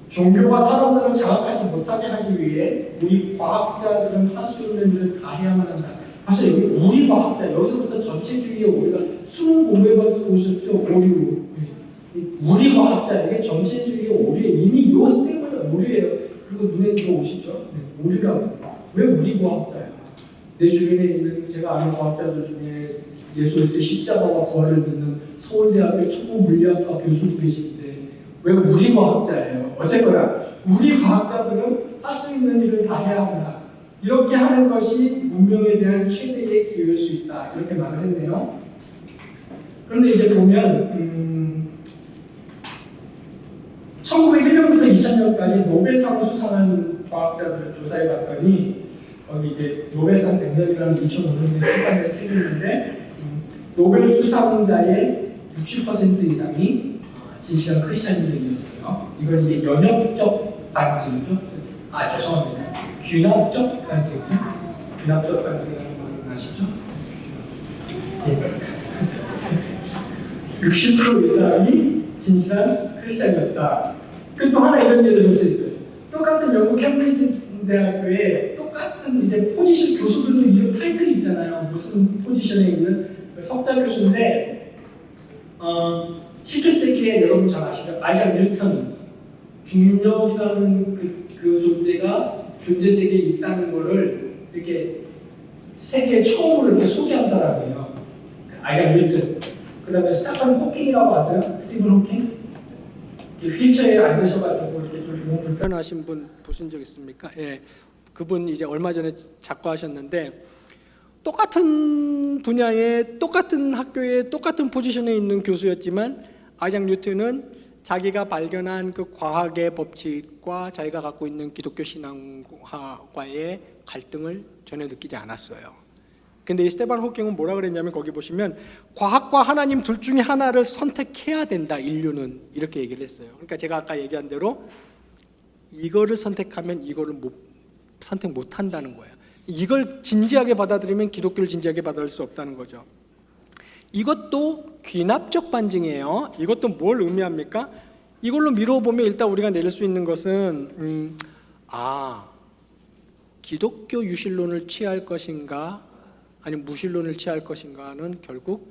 [SPEAKER 1] 종교가 사람들을 자각하지 못하게 하기 위해 우리 과학자들은 할 수 있는 일을 다 해야만 한다. 사실 여기 우리 과학자, 여기서부터 전체주의의 오류가 수능 공부해봐도 보셨죠? 오류. 우리 과학자에게 전체주의의 오류에 이미 요 쌤은 오류예요. 그리고 눈에 들어오시죠? 오류라고. 왜 우리 과학자야? 내 주변에 있는 제가 아는 과학자들 중에 예수일 때 십자가와 부활을 믿는 서울대학교 천문물리학과 교수도 계신데 왜 우리 과학자예요? 어쨌거나 우리 과학자들은 할 수 있는 일을 다 해야 한다. 이렇게 하는 것이 문명에 대한 최대의 기회일 수 있다. 이렇게 말을 했네요. 그런데 이제 보면 1901년부터 2000년까지 노벨상을 수상한 과학자들을 조사해 봤더니, 거기 이제 노벨상 100년이라는 2005년에 출간된 책이 있는데, 노벨 수상자의 60% 이상이 진실한 크리스찬인들이었어요. 이건 이제 연역적 반증이죠. 죄송합니다. 귀납적 반증이죠. 귀납적 반증이라는 걸 아시죠? 60% 이상이 진실한 크리스찬이었다. 그리고 또 하나 이런 예를 들 수 있어요. 똑같은 영국 캠브리지 대학교에 똑같은 이제 포지션 교수들도 이런 타이틀이 있잖아요. 무슨 포지션에 있는 석좌 교수인데, 17세기에 여러분 잘 아시죠? 아이작 뉴턴, 중력이라는 그 존재가 존재 세계에 있다는 것을 이렇게 세계에 처음으로 이렇게 소개한 사람이에요. 아이작 뉴턴. 그 다음에 스테판 호킹이라고 아세요? 스티븐 호킹? 휠체어에 앉으셔가지고 이렇게 좀 너무 불편하신 분 보신 적 있습니까? 예, 그분 이제 얼마 전에 작고하셨는데, 똑같은 분야에 똑같은 학교에 똑같은 포지션에 있는 교수였지만 아이작 뉴턴은 자기가 발견한 그 과학의 법칙과 자기가 갖고 있는 기독교 신앙과의 갈등을 전혀 느끼지 않았어요. 근데 이 스테반 호킹은 뭐라 그랬냐면, 거기 보시면 과학과 하나님 둘 중에 하나를 선택해야 된다, 인류는. 이렇게 얘기를 했어요. 그러니까 제가 아까 얘기한 대로 이거를 선택하면 이거를 선택 못 한다는 거예요. 이걸 진지하게 받아들이면 기독교를 진지하게 받아들일 수 없다는 거죠. 이것도 귀납적 반증이에요. 이것도 뭘 의미합니까? 이걸로 미뤄보면 일단 우리가 내릴 수 있는 것은 기독교 유실론을 취할 것인가 아니면 무실론을 취할 것인가는 결국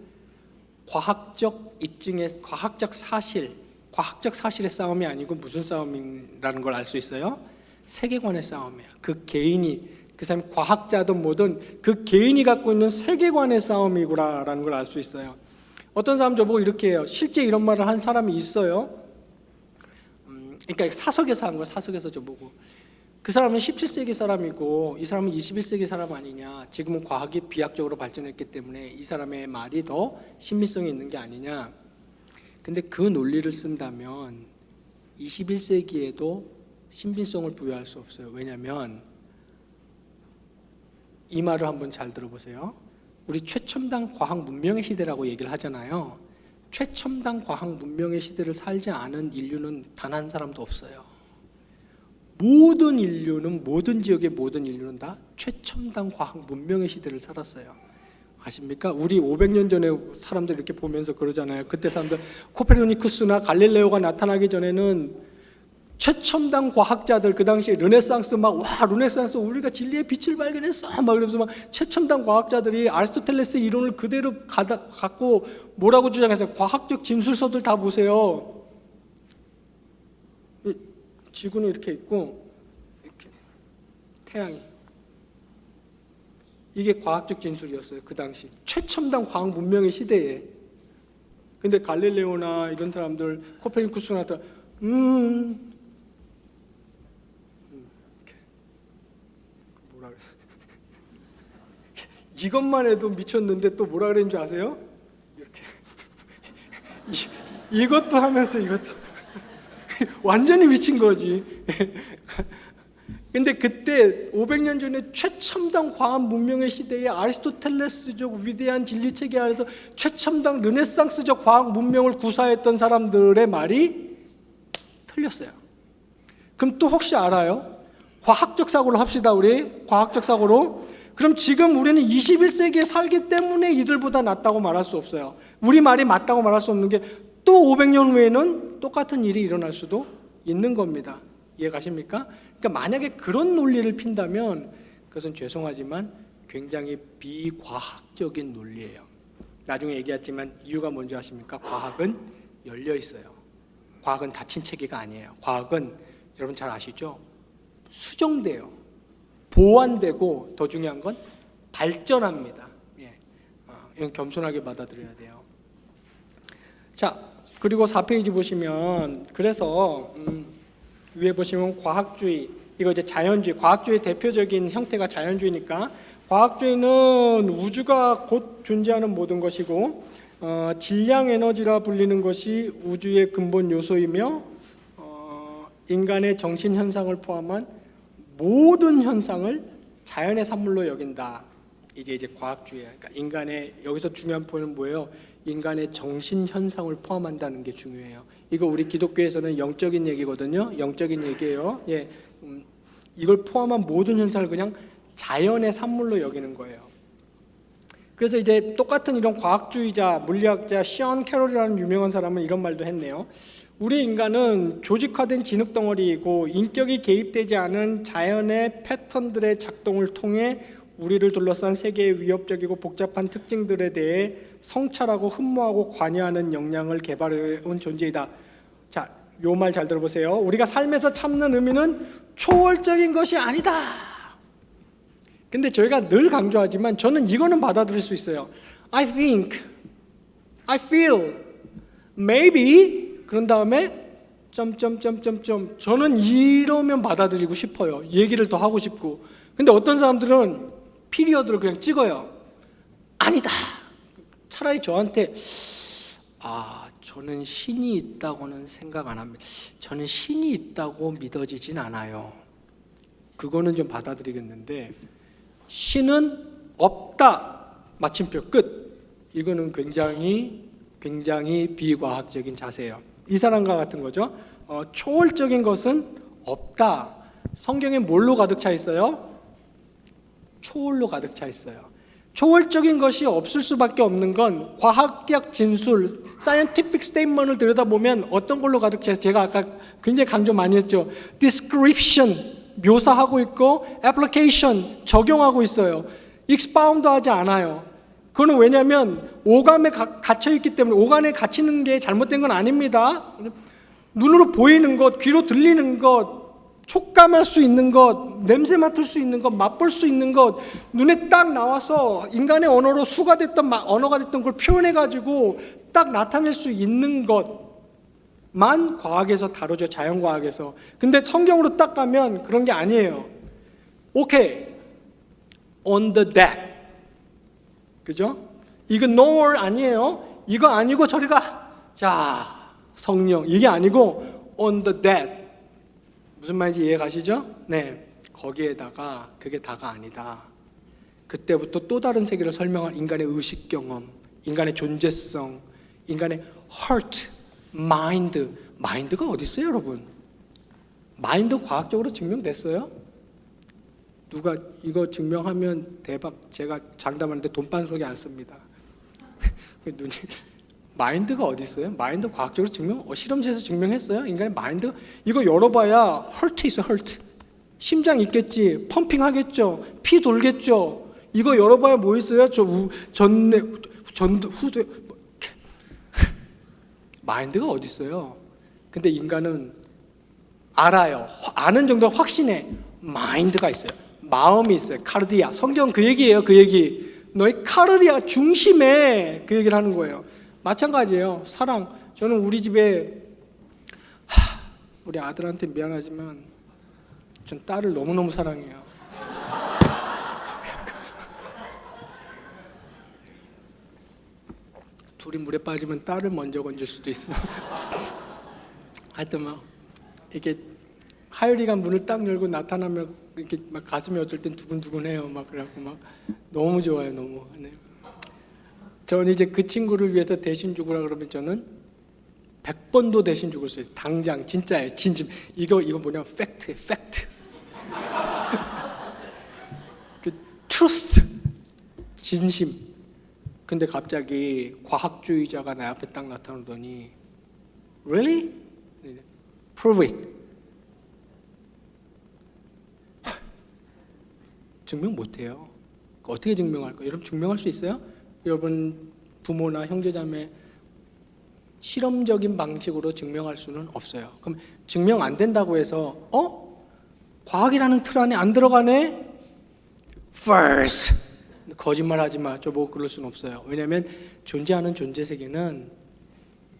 [SPEAKER 1] 과학적 입증의 과학적 사실의 싸움이 아니고 무슨 싸움이라는 걸 알 수 있어요? 세계관의 싸움이에요. 그 개인이, 그 사람이 과학자든 뭐든 그 개인이 갖고 있는 세계관의 싸움이구나라는 걸 알 수 있어요. 어떤 사람 저보고 이렇게 해요. 실제 이런 말을 한 사람이 있어요. 그러니까 사석에서 한 거예요. 사석에서 저보고. 그 사람은 17세기 사람이고 이 사람은 21세기 사람 아니냐. 지금은 과학이 비약적으로 발전했기 때문에 이 사람의 말이 더 신빙성이 있는 게 아니냐. 근데 그 논리를 쓴다면 21세기에도 신빙성을 부여할 수 없어요. 왜냐하면 이 말을 한번 잘 들어보세요. 우리 최첨단 과학 문명의 시대라고 얘기를 하잖아요. 최첨단 과학 문명의 시대를 살지 않은 인류는 단 한 사람도 없어요. 모든 인류는, 모든 지역의 모든 인류는 다 최첨단 과학 문명의 시대를 살았어요. 아십니까? 우리 500년 전에 사람들 이렇게 보면서 그러잖아요. 그때 사람들 코페르니쿠스나 갈릴레오가 나타나기 전에는 최첨단 과학자들, 그 당시에 르네상스 르네상스 우리가 진리의 빛을 발견했어 막 그러면서 막 최첨단 과학자들이 아리스토텔레스 이론을 그대로 갖고 뭐라고 주장했어요? 과학적 진술서들 다 보세요. 지구는 이렇게 있고 이렇게 태양이, 이게 과학적 진술이었어요. 그 당시 최첨단 과학 문명의 시대에. 근데 갈릴레오나 이런 사람들, 코페르니쿠스나 뭐라 그랬어? 이것만 해도 미쳤는데 또 뭐라 그랬는 줄 아세요? 이렇게 이것도 하면서 이것도 완전히 미친 거지. 근데 그때 500년 전에 최첨단 과학 문명의 시대에 아리스토텔레스적 위대한 진리체계 안에서 최첨단 르네상스적 과학 문명을 구사했던 사람들의 말이 틀렸어요. 그럼 또 혹시 알아요? 과학적 사고를 합시다. 우리 과학적 사고로. 그럼 지금 우리는 21세기에 살기 때문에 이들보다 낫다고 말할 수 없어요. 우리 말이 맞다고 말할 수 없는 게 또 500년 후에는 똑같은 일이 일어날 수도 있는 겁니다. 이해 가십니까? 그러니까 만약에 그런 논리를 핀다면 그것은 죄송하지만 굉장히 비과학적인 논리예요. 나중에 얘기했지만 이유가 뭔지 아십니까? 과학은 열려 있어요. 과학은 닫힌 체계가 아니에요. 과학은 여러분 잘 아시죠? 수정돼요. 보완되고 더 중요한 건 발전합니다. 이건 겸손하게 받아들여야 돼요. 자, 그리고 4페이지 보시면, 그래서 위에 보시면 과학주의, 이거 이제 자연주의, 과학주의 대표적인 형태가 자연주의니까, 과학주의는 우주가 곧 존재하는 모든 것이고 질량 에너지라 불리는 것이 우주의 근본 요소이며 인간의 정신 현상을 포함한 모든 현상을 자연의 산물로 여긴다. 이제 과학주의예요. 그러니까 인간의, 여기서 중요한 포인트는 뭐예요? 인간의 정신 현상을 포함한다는 게 중요해요. 이거 우리 기독교에서는 영적인 얘기거든요. 영적인 얘기예요. 이걸 포함한 모든 현상을 그냥 자연의 산물로 여기는 거예요. 그래서 이제 똑같은 이런 과학주의자, 물리학자 션 캐롤이라는 유명한 사람은 이런 말도 했네요. 우리 인간은 조직화된 진흙덩어리이고 인격이 개입되지 않은 자연의 패턴들의 작동을 통해 우리를 둘러싼 세계의 위협적이고 복잡한 특징들에 대해 성찰하고 흠모하고 관여하는 역량을 개발해온 존재이다. 자, 요 말 잘 들어보세요. 우리가 삶에서 찾는 의미는 초월적인 것이 아니다. 근데 저희가 늘 강조하지만 저는 이거는 받아들일 수 있어요. I think, I feel, maybe, 그런 다음에 저는 이러면 받아들이고 싶어요. 얘기를 더 하고 싶고. 근데 어떤 사람들은 피리어드를 그냥 찍어요. 아니다. 차라리 저한테 저는 신이 있다고는 생각 안 합니다. 저는 신이 있다고 믿어지진 않아요. 그거는 좀 받아들이겠는데 신은 없다. 마침표 끝. 이거는 굉장히 비과학적인 자세예요. 이 사람과 같은 거죠. 초월적인 것은 없다. 성경에 뭘로 가득 차 있어요? 초월로 가득 차 있어요. 초월적인 것이 없을 수밖에 없는 건 과학적 진술, scientific statement을 들여다보면 어떤 걸로 가득 차 있어요? 제가 아까 굉장히 강조 많이 했죠. description, 묘사하고 있고 application, 적용하고 있어요. expound 하지 않아요. 그거는 왜냐하면 오감에 갇혀 있기 때문에. 오감에 갇히는 게 잘못된 건 아닙니다. 눈으로 보이는 것, 귀로 들리는 것, 촉감할 수 있는 것, 냄새 맡을 수 있는 것, 맛볼 수 있는 것, 눈에 딱 나와서 인간의 언어로 수가 됐던 언어가 됐던 걸 표현해가지고 딱 나타낼 수 있는 것만 과학에서 다루죠. 자연과학에서. 근데 성경으로 딱 가면 그런 게 아니에요. 오케이, on the deck, 그죠? 이거 nor 아니에요. 이거 아니고 저리 가. 자, 성령, 이게 아니고 on the deck. 무슨 말인지 이해 가시죠? 네, 거기에다가 그게 다가 아니다. 그때부터 또 다른 세계를 설명한 인간의 의식 경험, 인간의 존재성, 인간의 heart, mind. 마인드가 어디 있어요, 여러분? 마인드 과학적으로 증명됐어요? 누가 이거 증명하면 대박. 제가 장담하는데 돈반석이 안 씁니다. 눈이 마인드가 어디 있어요? 마인드 과학적으로 실험실에서 증명했어요? 인간의 마인드 이거 열어봐야 헐트 있어. 헐트 심장 있겠지, 펌핑 하겠죠, 피 돌겠죠. 이거 열어봐야 뭐 있어요? 후두 마인드가 어디 있어요? 근데 인간은 알아요. 아는 정도로 확신해. 마인드가 있어요. 마음이 있어요. 카르디아. 성경 그 얘기예요. 그 얘기. 너희 카르디아 중심에 그 얘기를 하는 거예요. 마찬가지예요. 사랑. 저는 우리 집에 우리 아들한테 미안하지만 전 딸을 너무너무 사랑해요. 둘이 물에 빠지면 딸을 먼저 건질 수도 있어. 하여튼 막 이렇게 하율이가 문을 딱 열고 나타나면 이렇게 막 가슴이 어쩔 땐 두근두근해요. 막 그래갖고 막 너무 좋아요. 너무. 네. 저는 이제 그 친구를 위해서 대신 죽으라 그러면 저는 100번도 대신 죽을 수 있어요. 당장 진짜예요. 진심. 이거 뭐냐면 팩트. 그 truth, 진심. 근데 갑자기 과학주의자가 내 앞에 딱 나타나더니 really? Prove it. 증명 못해요. 어떻게 증명할까요? 여러분 증명할 수 있어요? 여러분 부모나 형제자매 실험적인 방식으로 증명할 수는 없어요. 그럼 증명 안 된다고 해서 과학이라는 틀 안에 안 들어가네? First 거짓말하지 마. 저보고 그럴 수는 없어요. 왜냐하면 존재하는 존재 세계는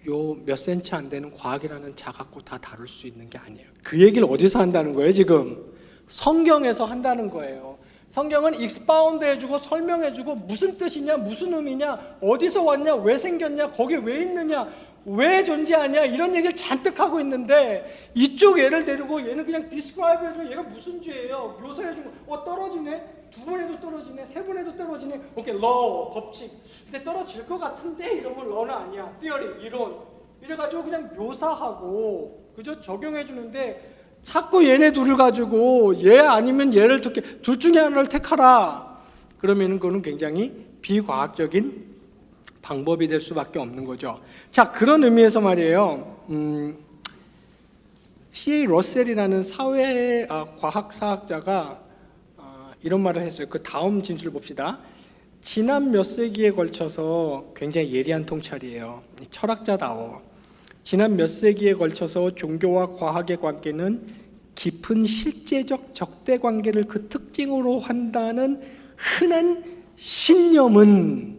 [SPEAKER 1] 요 몇 센치 안 되는 과학이라는 자 갖고 다 다룰 수 있는 게 아니에요. 그 얘기를 어디서 한다는 거예요? 지금 성경에서 한다는 거예요. 성경은 expound 해주고 설명해주고 무슨 뜻이냐, 무슨 의미냐, 어디서 왔냐, 왜 생겼냐, 거기 왜 있느냐, 왜 존재하냐 이런 얘기를 잔뜩 하고 있는데 이쪽 얘를 데리고 얘는 그냥 describe 해주고 얘가 무슨 죄예요? 묘사해주고 떨어지네? 두 번 해도 떨어지네, 세 번 해도 떨어지네. 오케이, law, 법칙. 근데 떨어질 것 같은데 이러면 law는 아니야. theory, 이론. 이래가지고 그냥 묘사하고 그저 적용해주는데 자꾸 얘네 둘을 가지고 얘 아니면 얘를 둘 중에 하나를 택하라. 그러면은 그거는 굉장히 비과학적인 방법이 될 수밖에 없는 거죠. 자, 그런 의미에서 말이에요. C.A. 러셀이라는 과학사학자가 이런 말을 했어요. 그 다음 진술을 봅시다. 지난 몇 세기에 걸쳐서 굉장히 예리한 통찰이에요. 철학자다워. 지난 몇 세기에 걸쳐서 종교와 과학의 관계는 깊은 실제적 적대 관계를 그 특징으로 한다는 흔한 신념은,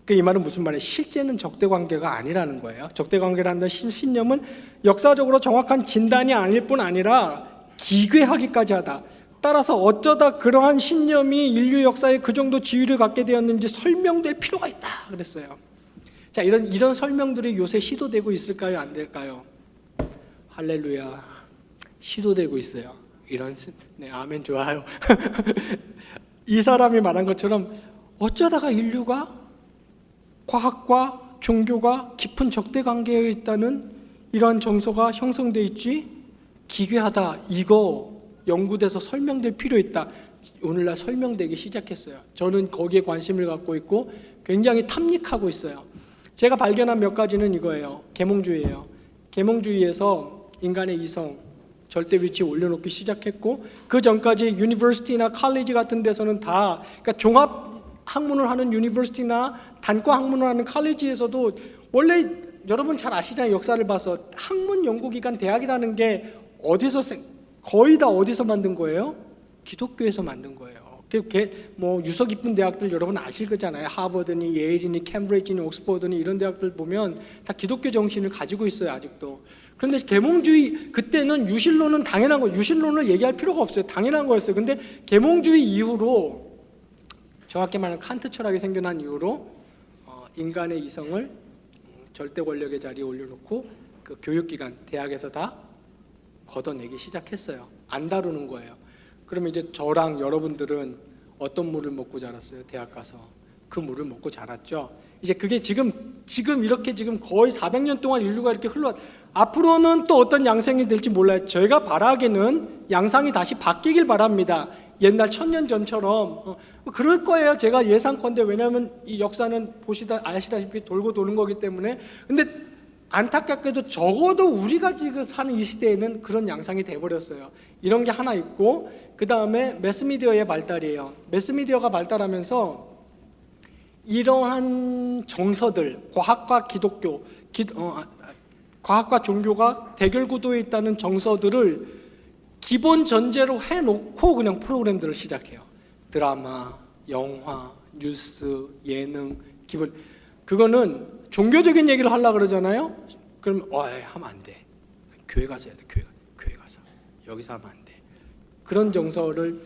[SPEAKER 1] 이 말은 무슨 말이에요? 실제는 적대 관계가 아니라는 거예요. 적대 관계를 한다는 신념은 역사적으로 정확한 진단이 아닐 뿐 아니라 기괴하기까지 하다. 따라서 어쩌다 그러한 신념이 인류 역사에 그 정도 지위를 갖게 되었는지 설명될 필요가 있다 그랬어요. 자, 이런 설명들이 요새 시도되고 있을까요? 안 될까요? 할렐루야. 시도되고 있어요. 네, 아멘, 좋아요. 이 사람이 말한 것처럼 어쩌다가 인류가 과학과 종교가 깊은 적대 관계에 있다는 이러한 정서가 형성돼 있지? 기괴하다. 이거 연구돼서 설명될 필요 있다. 오늘날 설명되기 시작했어요. 저는 거기에 관심을 갖고 있고 굉장히 탐닉하고 있어요. 제가 발견한 몇 가지는 이거예요. 계몽주의예요. 계몽주의에서 인간의 이성, 절대 위치에 올려놓기 시작했고 그 전까지 유니버시티나 칼리지 같은 데서는 다 그러니까 종합 학문을 하는 유니버시티나 단과 학문을 하는 칼리지에서도 원래 여러분 잘 아시잖아요. 역사를 봐서 학문 연구기관 대학이라는 게 거의 다 어디서 만든 거예요? 기독교에서 만든 거예요. 뭐 유서 깊은 대학들 여러분 아실 거잖아요. 하버드니 예일이니 캠브리지니 옥스퍼드니 이런 대학들 보면 다 기독교 정신을 가지고 있어요. 아직도. 그런데 계몽주의 그때는 유실론은 당연한 거예요. 유실론을 얘기할 필요가 없어요. 당연한 거였어요. 근데 계몽주의 이후로 정확히 말하면 칸트 철학이 생겨난 이후로 인간의 이성을 절대 권력의 자리에 올려놓고 그 교육기관 대학에서 다 걷어내기 시작했어요. 안 다루는 거예요. 그러면 이제 저랑 여러분들은 어떤 물을 먹고 자랐어요? 대학 가서 그 물을 먹고 자랐죠. 이제 그게 지금 이렇게 지금 거의 400년 동안 인류가 이렇게 흘러 앞으로는 또 어떤 양상이 될지 몰라요. 저희가 바라기는 양상이 다시 바뀌길 바랍니다. 옛날 1000년 전처럼 그럴 거예요. 제가 예상컨대. 왜냐하면 이 역사는 아시다시피 돌고 도는 거기 때문에. 근데 안타깝게도 적어도 우리가 지금 사는 이 시대에는 그런 양상이 돼버렸어요. 이런 게 하나 있고, 그 다음에 매스미디어의 발달이에요. 매스미디어가 발달하면서 이러한 정서들, 과학과 기독교, 과학과 종교가 대결 구도에 있다는 정서들을 기본 전제로 해놓고 그냥 프로그램들을 시작해요. 드라마, 영화, 뉴스, 예능, 기본. 그거는 종교적인 얘기를 하려고 그러잖아요. 그럼 하면 안 돼. 교회 가서 해야 돼. 교회 가서. 여기서 하면 안 돼. 그런 정서를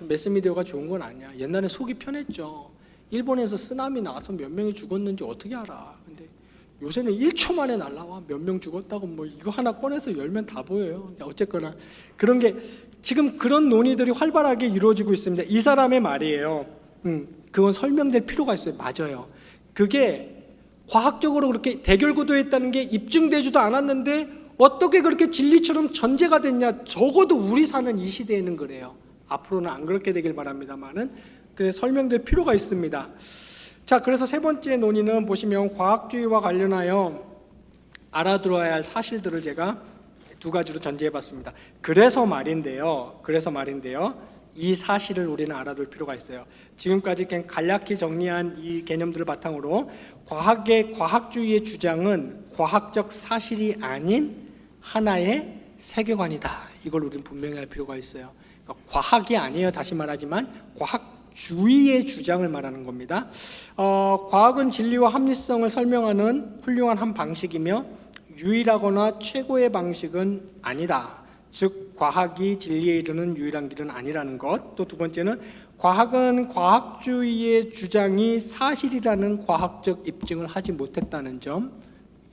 [SPEAKER 1] 매스미디어가 좋은 건 아니야. 옛날에 속이 편했죠. 일본에서 쓰나미 나와서 몇 명이 죽었는지 어떻게 알아. 근데 요새는 1초 만에 날라와. 몇 명 죽었다고 뭐 이거 하나 꺼내서 열면 다 보여요. 어쨌거나 그런 게 지금 그런 논의들이 활발하게 이루어지고 있습니다. 이 사람의 말이에요. 그건 설명될 필요가 있어요. 맞아요. 그게 과학적으로 그렇게 대결 구도에 있다는 게 입증되지도 않았는데 어떻게 그렇게 진리처럼 전제가 됐냐. 적어도 우리 사는 이 시대에는 그래요. 앞으로는 안 그렇게 되길 바랍니다만은 그래서 설명될 필요가 있습니다. 자, 그래서 세 번째 논의는 보시면 과학주의와 관련하여 알아들어야 할 사실들을 제가 두 가지로 전제해 봤습니다. 그래서 말인데요. 이 사실을 우리는 알아둘 필요가 있어요. 지금까지 그냥 간략히 정리한 이 개념들을 바탕으로 과학주의의 주장은 과학적 사실이 아닌 하나의 세계관이다. 이걸 우리는 분명히 할 필요가 있어요. 그러니까 과학이 아니에요. 다시 말하지만 과학주의의 주장을 말하는 겁니다. 과학은 진리와 합리성을 설명하는 훌륭한 한 방식이며 유일하거나 최고의 방식은 아니다. 즉 과학이 진리에 이르는 유일한 길은 아니라는 것. 또 두 번째는 과학은 과학주의의 주장이 사실이라는 과학적 입증을 하지 못했다는 점.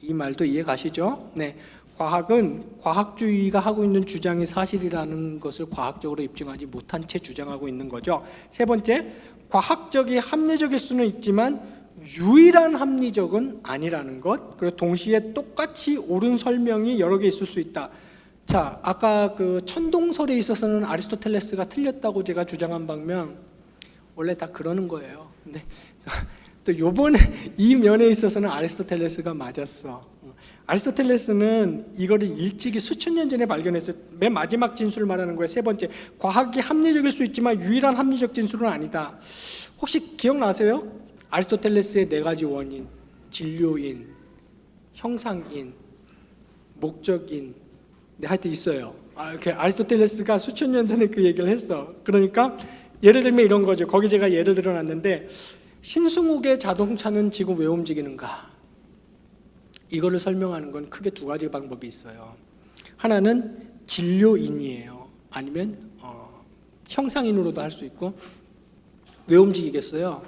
[SPEAKER 1] 이 말도 이해 가시죠? 네. 과학은 과학주의가 하고 있는 주장이 사실이라는 것을 과학적으로 입증하지 못한 채 주장하고 있는 거죠. 세 번째, 과학적이 합리적일 수는 있지만 유일한 합리적은 아니라는 것. 그리고 동시에 똑같이 옳은 설명이 여러 개 있을 수 있다. 자, 아까 그 천동설에 있어서는 아리스토텔레스가 틀렸다고 제가 주장한 방면 원래 다 그러는 거예요. 근데 또 요번에 이 면에 있어서는 아리스토텔레스가 맞았어. 아리스토텔레스는 이거를 일찍이 수천 년 전에 발견했어요. 맨 마지막 진술을 말하는 거예요. 세 번째, 과학이 합리적일 수 있지만 유일한 합리적 진술은 아니다. 혹시 기억나세요? 아리스토텔레스의 네 가지 원인, 진료인, 형상인, 목적인, 네, 하여튼 있어요. 아리스토텔레스가 수천 년 전에 그 얘기를 했어. 그러니까 예를 들면 이런 거죠. 거기 제가 예를 들어놨는데 신승욱의 자동차는 지금 왜 움직이는가? 이거를 설명하는 건 크게 두 가지 방법이 있어요. 하나는 진료인이에요. 아니면 형상인으로도 할 수 있고. 왜 움직이겠어요?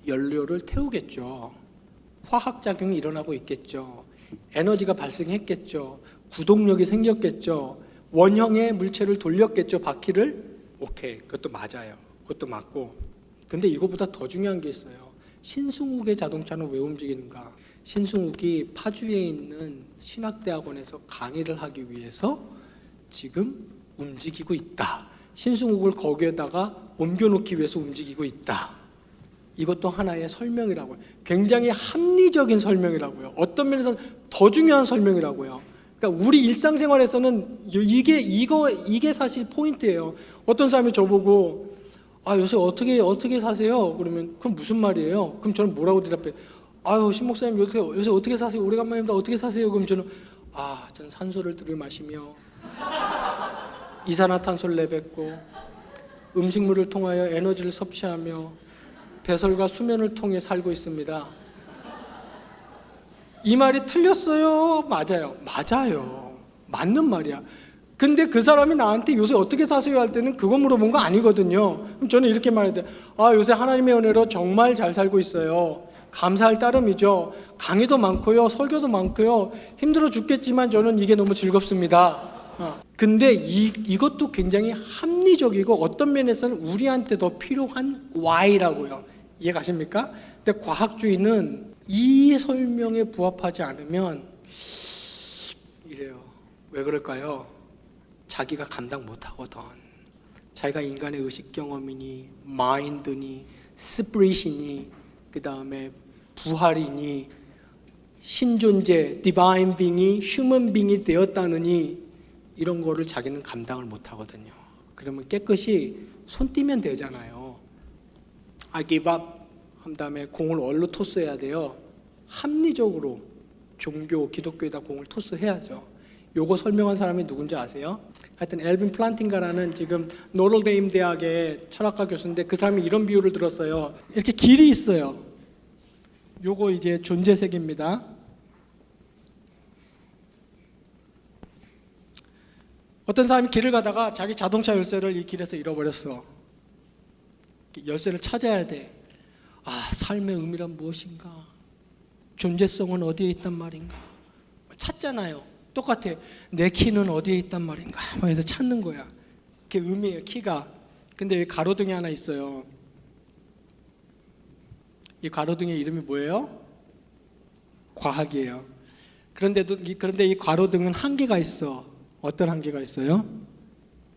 [SPEAKER 1] 연료를 태우겠죠. 화학작용이 일어나고 있겠죠. 에너지가 발생했겠죠. 구동력이 생겼겠죠. 원형의 물체를 돌렸겠죠. 바퀴를. 오케이, 그것도 맞아요. 그것도 맞고. 근데 이거보다 더 중요한 게 있어요. 신승욱의 자동차는 왜 움직이는가? 신승욱이 파주에 있는 신학대학원에서 강의를 하기 위해서 지금 움직이고 있다. 신승욱을 거기에다가 옮겨놓기 위해서 움직이고 있다. 이것도 하나의 설명이라고요. 굉장히 합리적인 설명이라고요. 어떤 면에서는 더 중요한 설명이라고요. 그러니까 우리 일상생활에서는 이게 사실 포인트예요. 어떤 사람이 저보고 요새 어떻게 사세요? 그러면 그럼 무슨 말이에요? 그럼 저는 뭐라고 대답해요? 신 목사님 요새 어떻게 사세요? 오래간만입니다. 어떻게 사세요? 그럼 저는 전 산소를 들이마시며 이산화탄소를 내뱉고 음식물을 통하여 에너지를 섭취하며 배설과 수면을 통해 살고 있습니다. 이 말이 틀렸어요? 맞아요. 맞는 말이야. 근데 그 사람이 나한테 요새 어떻게 사세요? 할 때는 그거 물어본 거 아니거든요. 그럼 저는 이렇게 말해야 돼. 요새 하나님의 은혜로 정말 잘 살고 있어요. 감사할 따름이죠. 강의도 많고요. 설교도 많고요. 힘들어 죽겠지만 저는 이게 너무 즐겁습니다. 근데 이것도 굉장히 합리적이고 어떤 면에서는 우리한테 더 필요한 why라고요. 이해 가십니까? 근데 과학주의는 이 설명에 부합하지 않으면 이래요. 왜 그럴까요? 자기가 감당 못하거든. 자기가 인간의 의식 경험이니 마인드니 스피릿이니 그 다음에 부활이니 신존재 디바인 빙이 휴먼 빙이 되었다느니 이런 거를 자기는 감당을 못하거든요. 그러면 깨끗이 손 띄면 되잖아요. I give up 한 다음에 공을 어디로 토스해야 돼요? 합리적으로 종교 기독교에다 공을 토스해야죠. 요거 설명한 사람이 누군지 아세요? 하여튼 엘빈 플란팅가라는 지금 노럴데임 대학의 철학과 교수인데 그 사람이 이런 비유를 들었어요. 이렇게 길이 있어요. 요거 이제 존재색입니다. 어떤 사람이 길을 가다가 자기 자동차 열쇠를 이 길에서 잃어버렸어. 열쇠를 찾아야 돼. 아, 삶의 의미란 무엇인가? 존재성은 어디에 있단 말인가? 찾잖아요. 똑같아. 내 키는 어디에 있단 말인가? 그래서 찾는 거야. 그게 의미예요, 키가. 근데 여기 가로등이 하나 있어요. 이 가로등의 이름이 뭐예요? 과학이에요. 그런데 이 가로등은 한계가 있어. 어떤 한계가 있어요?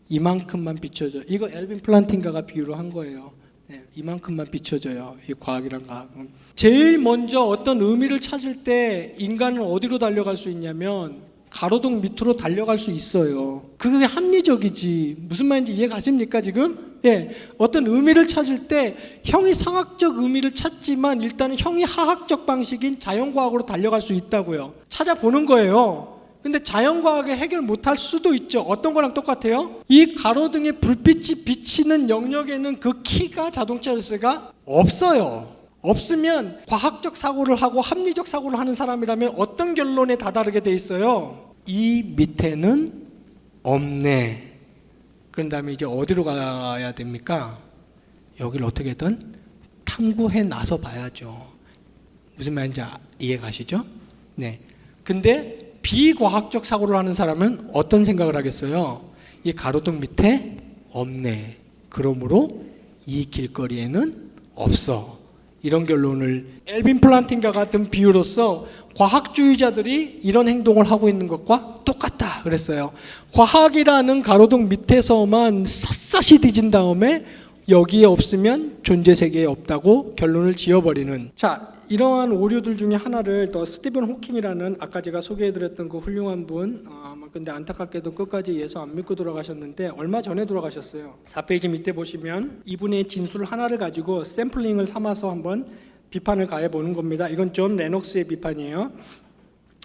[SPEAKER 1] 이만큼만 비춰져. 이거 엘빈 플란팅가가 비유로 한 거예요. 네, 이만큼만 비춰져요. 이 과학이란 과학은. 제일 먼저 어떤 의미를 찾을 때 인간은 어디로 달려갈 수 있냐면 가로등 밑으로 달려갈 수 있어요. 그게 합리적이지. 무슨 말인지 이해 가십니까 지금? 예, 어떤 의미를 찾을 때 형이 상학적 의미를 찾지만 일단은 형이 하학적 방식인 자연과학으로 달려갈 수 있다고요. 찾아보는 거예요. 근데 자연과학에 해결 못할 수도 있죠. 어떤 거랑 똑같아요? 이 가로등에 불빛이 비치는 영역에는 그 키가 자동차 열쇠가 없어요. 없으면 과학적 사고를 하고 합리적 사고를 하는 사람이라면 어떤 결론에 다다르게 돼 있어요? 이 밑에는 없네. 그런 다음에 이제 어디로 가야 됩니까? 여기를 어떻게든 탐구해 나서 봐야죠. 무슨 말인지 이해 가시죠? 네. 근데 비과학적 사고를 하는 사람은 어떤 생각을 하겠어요? 이 가로등 밑에 없네. 그러므로 이 길거리에는 없어. 이런 결론을 엘빈 플란팅가 같은 비유로서 과학주의자들이 이런 행동을 하고 있는 것과 똑같다 그랬어요. 과학이라는 가로등 밑에서만 샅샅이 뒤진 다음에 여기에 없으면 존재 세계에 없다고 결론을 지어버리는. 자, 이러한 오류들 중에 하나를 더 스티븐 호킹이라는 아까 제가 소개해드렸던 그 훌륭한 분, 근데 안타깝게도 끝까지 예수 안 믿고 돌아가셨는데 얼마 전에 돌아가셨어요. 4페이지 밑에 보시면 이분의 진술 하나를 가지고 샘플링을 삼아서 한번 비판을 가해보는 겁니다. 이건 존 레녹스의 비판이에요.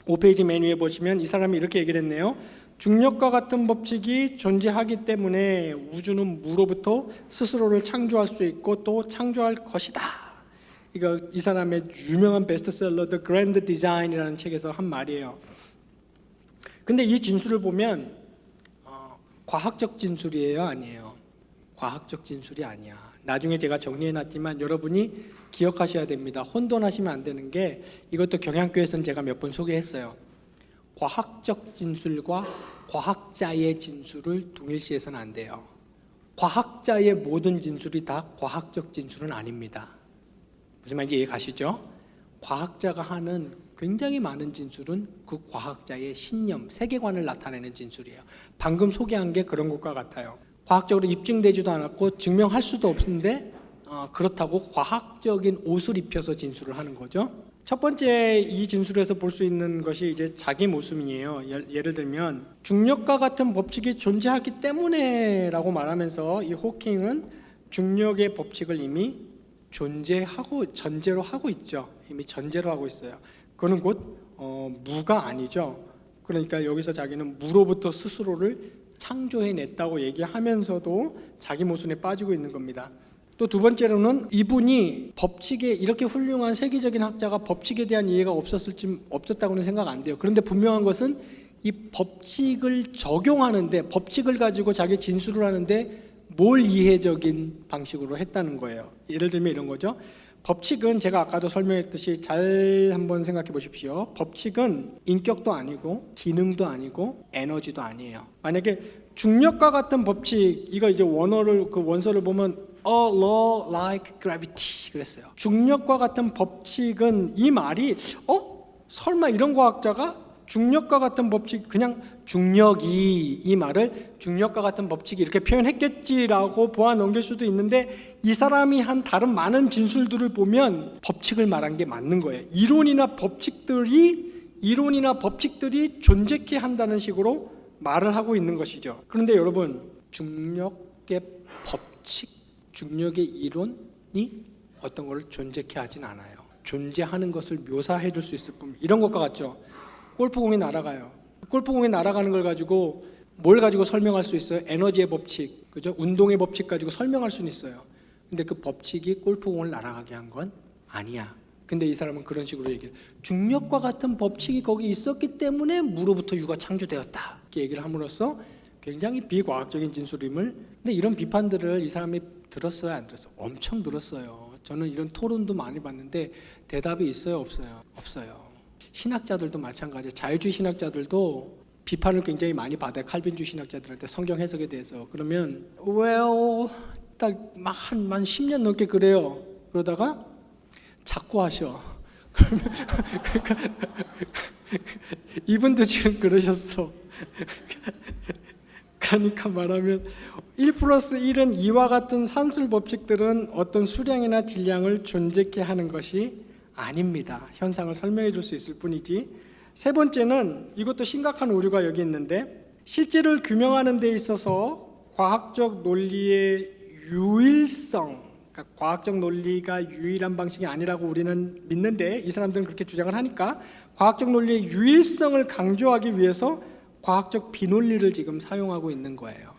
[SPEAKER 1] 5페이지 맨 위에 보시면 이 사람이 이렇게 얘기를 했네요. 중력과 같은 법칙이 존재하기 때문에 우주는 무로부터 스스로를 창조할 수 있고 또 창조할 것이다. 이거 이 사람의 유명한 베스트셀러 The Grand Design이라는 책에서 한 말이에요. 근데 이 진술을 보면 과학적 진술이에요, 아니에요? 과학적 진술이 아니야. 나중에 제가 정리해놨지만 여러분이 기억하셔야 됩니다. 혼돈하시면 안 되는 게 이것도 경향교회에서는 제가 몇 번 소개했어요. 과학적 진술과 과학자의 진술을 동일시해서는 안 돼요. 과학자의 모든 진술이 다 과학적 진술은 아닙니다. 무슨 말인지 이해 가시죠? 과학자가 하는 굉장히 많은 진술은 그 과학자의 신념, 세계관을 나타내는 진술이에요. 방금 소개한 게 그런 것과 같아요. 과학적으로 입증되지도 않았고 증명할 수도 없는데 그렇다고 과학적인 옷을 입혀서 진술을 하는 거죠. 첫 번째 이 진술에서 볼 수 있는 것이 이제 자기 모습이에요. 예를 들면 중력과 같은 법칙이 존재하기 때문에라고 말하면서 이 호킹은 중력의 법칙을 이미 존재하고 전제로 하고 있죠. 이미 전제로 하고 있어요. 그거는 곧 무가 아니죠. 그러니까 여기서 자기는 무로부터 스스로를 창조해냈다고 얘기하면서도 자기 모순에 빠지고 있는 겁니다. 또 두 번째로는 이분이 법칙에 이렇게 훌륭한 세계적인 학자가 법칙에 대한 이해가 없었다고는 생각 안 돼요. 그런데 분명한 것은 이 법칙을 적용하는데 법칙을 가지고 자기 진술을 하는데 뭘 이해적인 방식으로 했다는 거예요. 예를 들면 이런 거죠. 법칙은 제가 아까도 설명했듯이 잘 한번 생각해 보십시오. 법칙은 인격도 아니고 기능도 아니고 에너지도 아니에요. 만약에 중력과 같은 법칙, 이거 이제 원서를 보면 A law like gravity 그랬어요. 중력과 같은 법칙은 이 말이 설마 이런 과학자가 중력과 같은 법칙, 그냥 중력이, 이 말을 중력과 같은 법칙이 이렇게 표현했겠지라고 보아 넘길 수도 있는데, 이 사람이 한 다른 많은 진술들을 보면 법칙을 말한 게 맞는 거예요. 이론이나 법칙들이 존재케 한다는 식으로 말을 하고 있는 것이죠. 그런데 여러분, 중력의 법칙, 중력의 이론이 어떤 것을 존재케 하진 않아요. 존재하는 것을 묘사해 줄 수 있을 뿐. 이런 것과 같죠. 골프공이 날아가요. 골프공이 날아가는 걸 가지고 뭘 가지고 설명할 수 있어요? 에너지의 법칙, 그죠? 운동의 법칙 가지고 설명할 수는 있어요. 근데 그 법칙이 골프공을 날아가게 한 건 아니야. 근데 이 사람은 그런 식으로 얘기해요. 중력과 같은 법칙이 거기 있었기 때문에 무로부터 유가 창조되었다. 이렇게 얘기를 함으로써 굉장히 비과학적인 진술임을. 근데 이런 비판들을 이 사람이 들었어요, 안 들었어요? 엄청 들었어요. 저는 이런 토론도 많이 봤는데 대답이 있어요, 없어요? 없어요. 신학자들도 마찬가지예요. 자유주의 신학자들도 비판을 굉장히 많이 받아요. 칼빈주의 신학자들한테 성경 해석에 대해서. 그러면 딱 막 한 10년 넘게 그래요. 그러다가 자꾸 하셔. 그러니까 이분도 지금 그러셨어. 그러니까 말하면 1+1은 2와 같은 산술 법칙들은 어떤 수량이나 질량을 존재케 하는 것이 아닙니다. 현상을 설명해 줄 수 있을 뿐이지. 세 번째는, 이것도 심각한 오류가 여기 있는데, 실제를 규명하는 데 있어서 과학적 논리의 유일성, 그러니까 과학적 논리가 유일한 방식이 아니라고 우리는 믿는데, 이 사람들은 그렇게 주장을 하니까 과학적 논리의 유일성을 강조하기 위해서 과학적 비논리를 지금 사용하고 있는 거예요.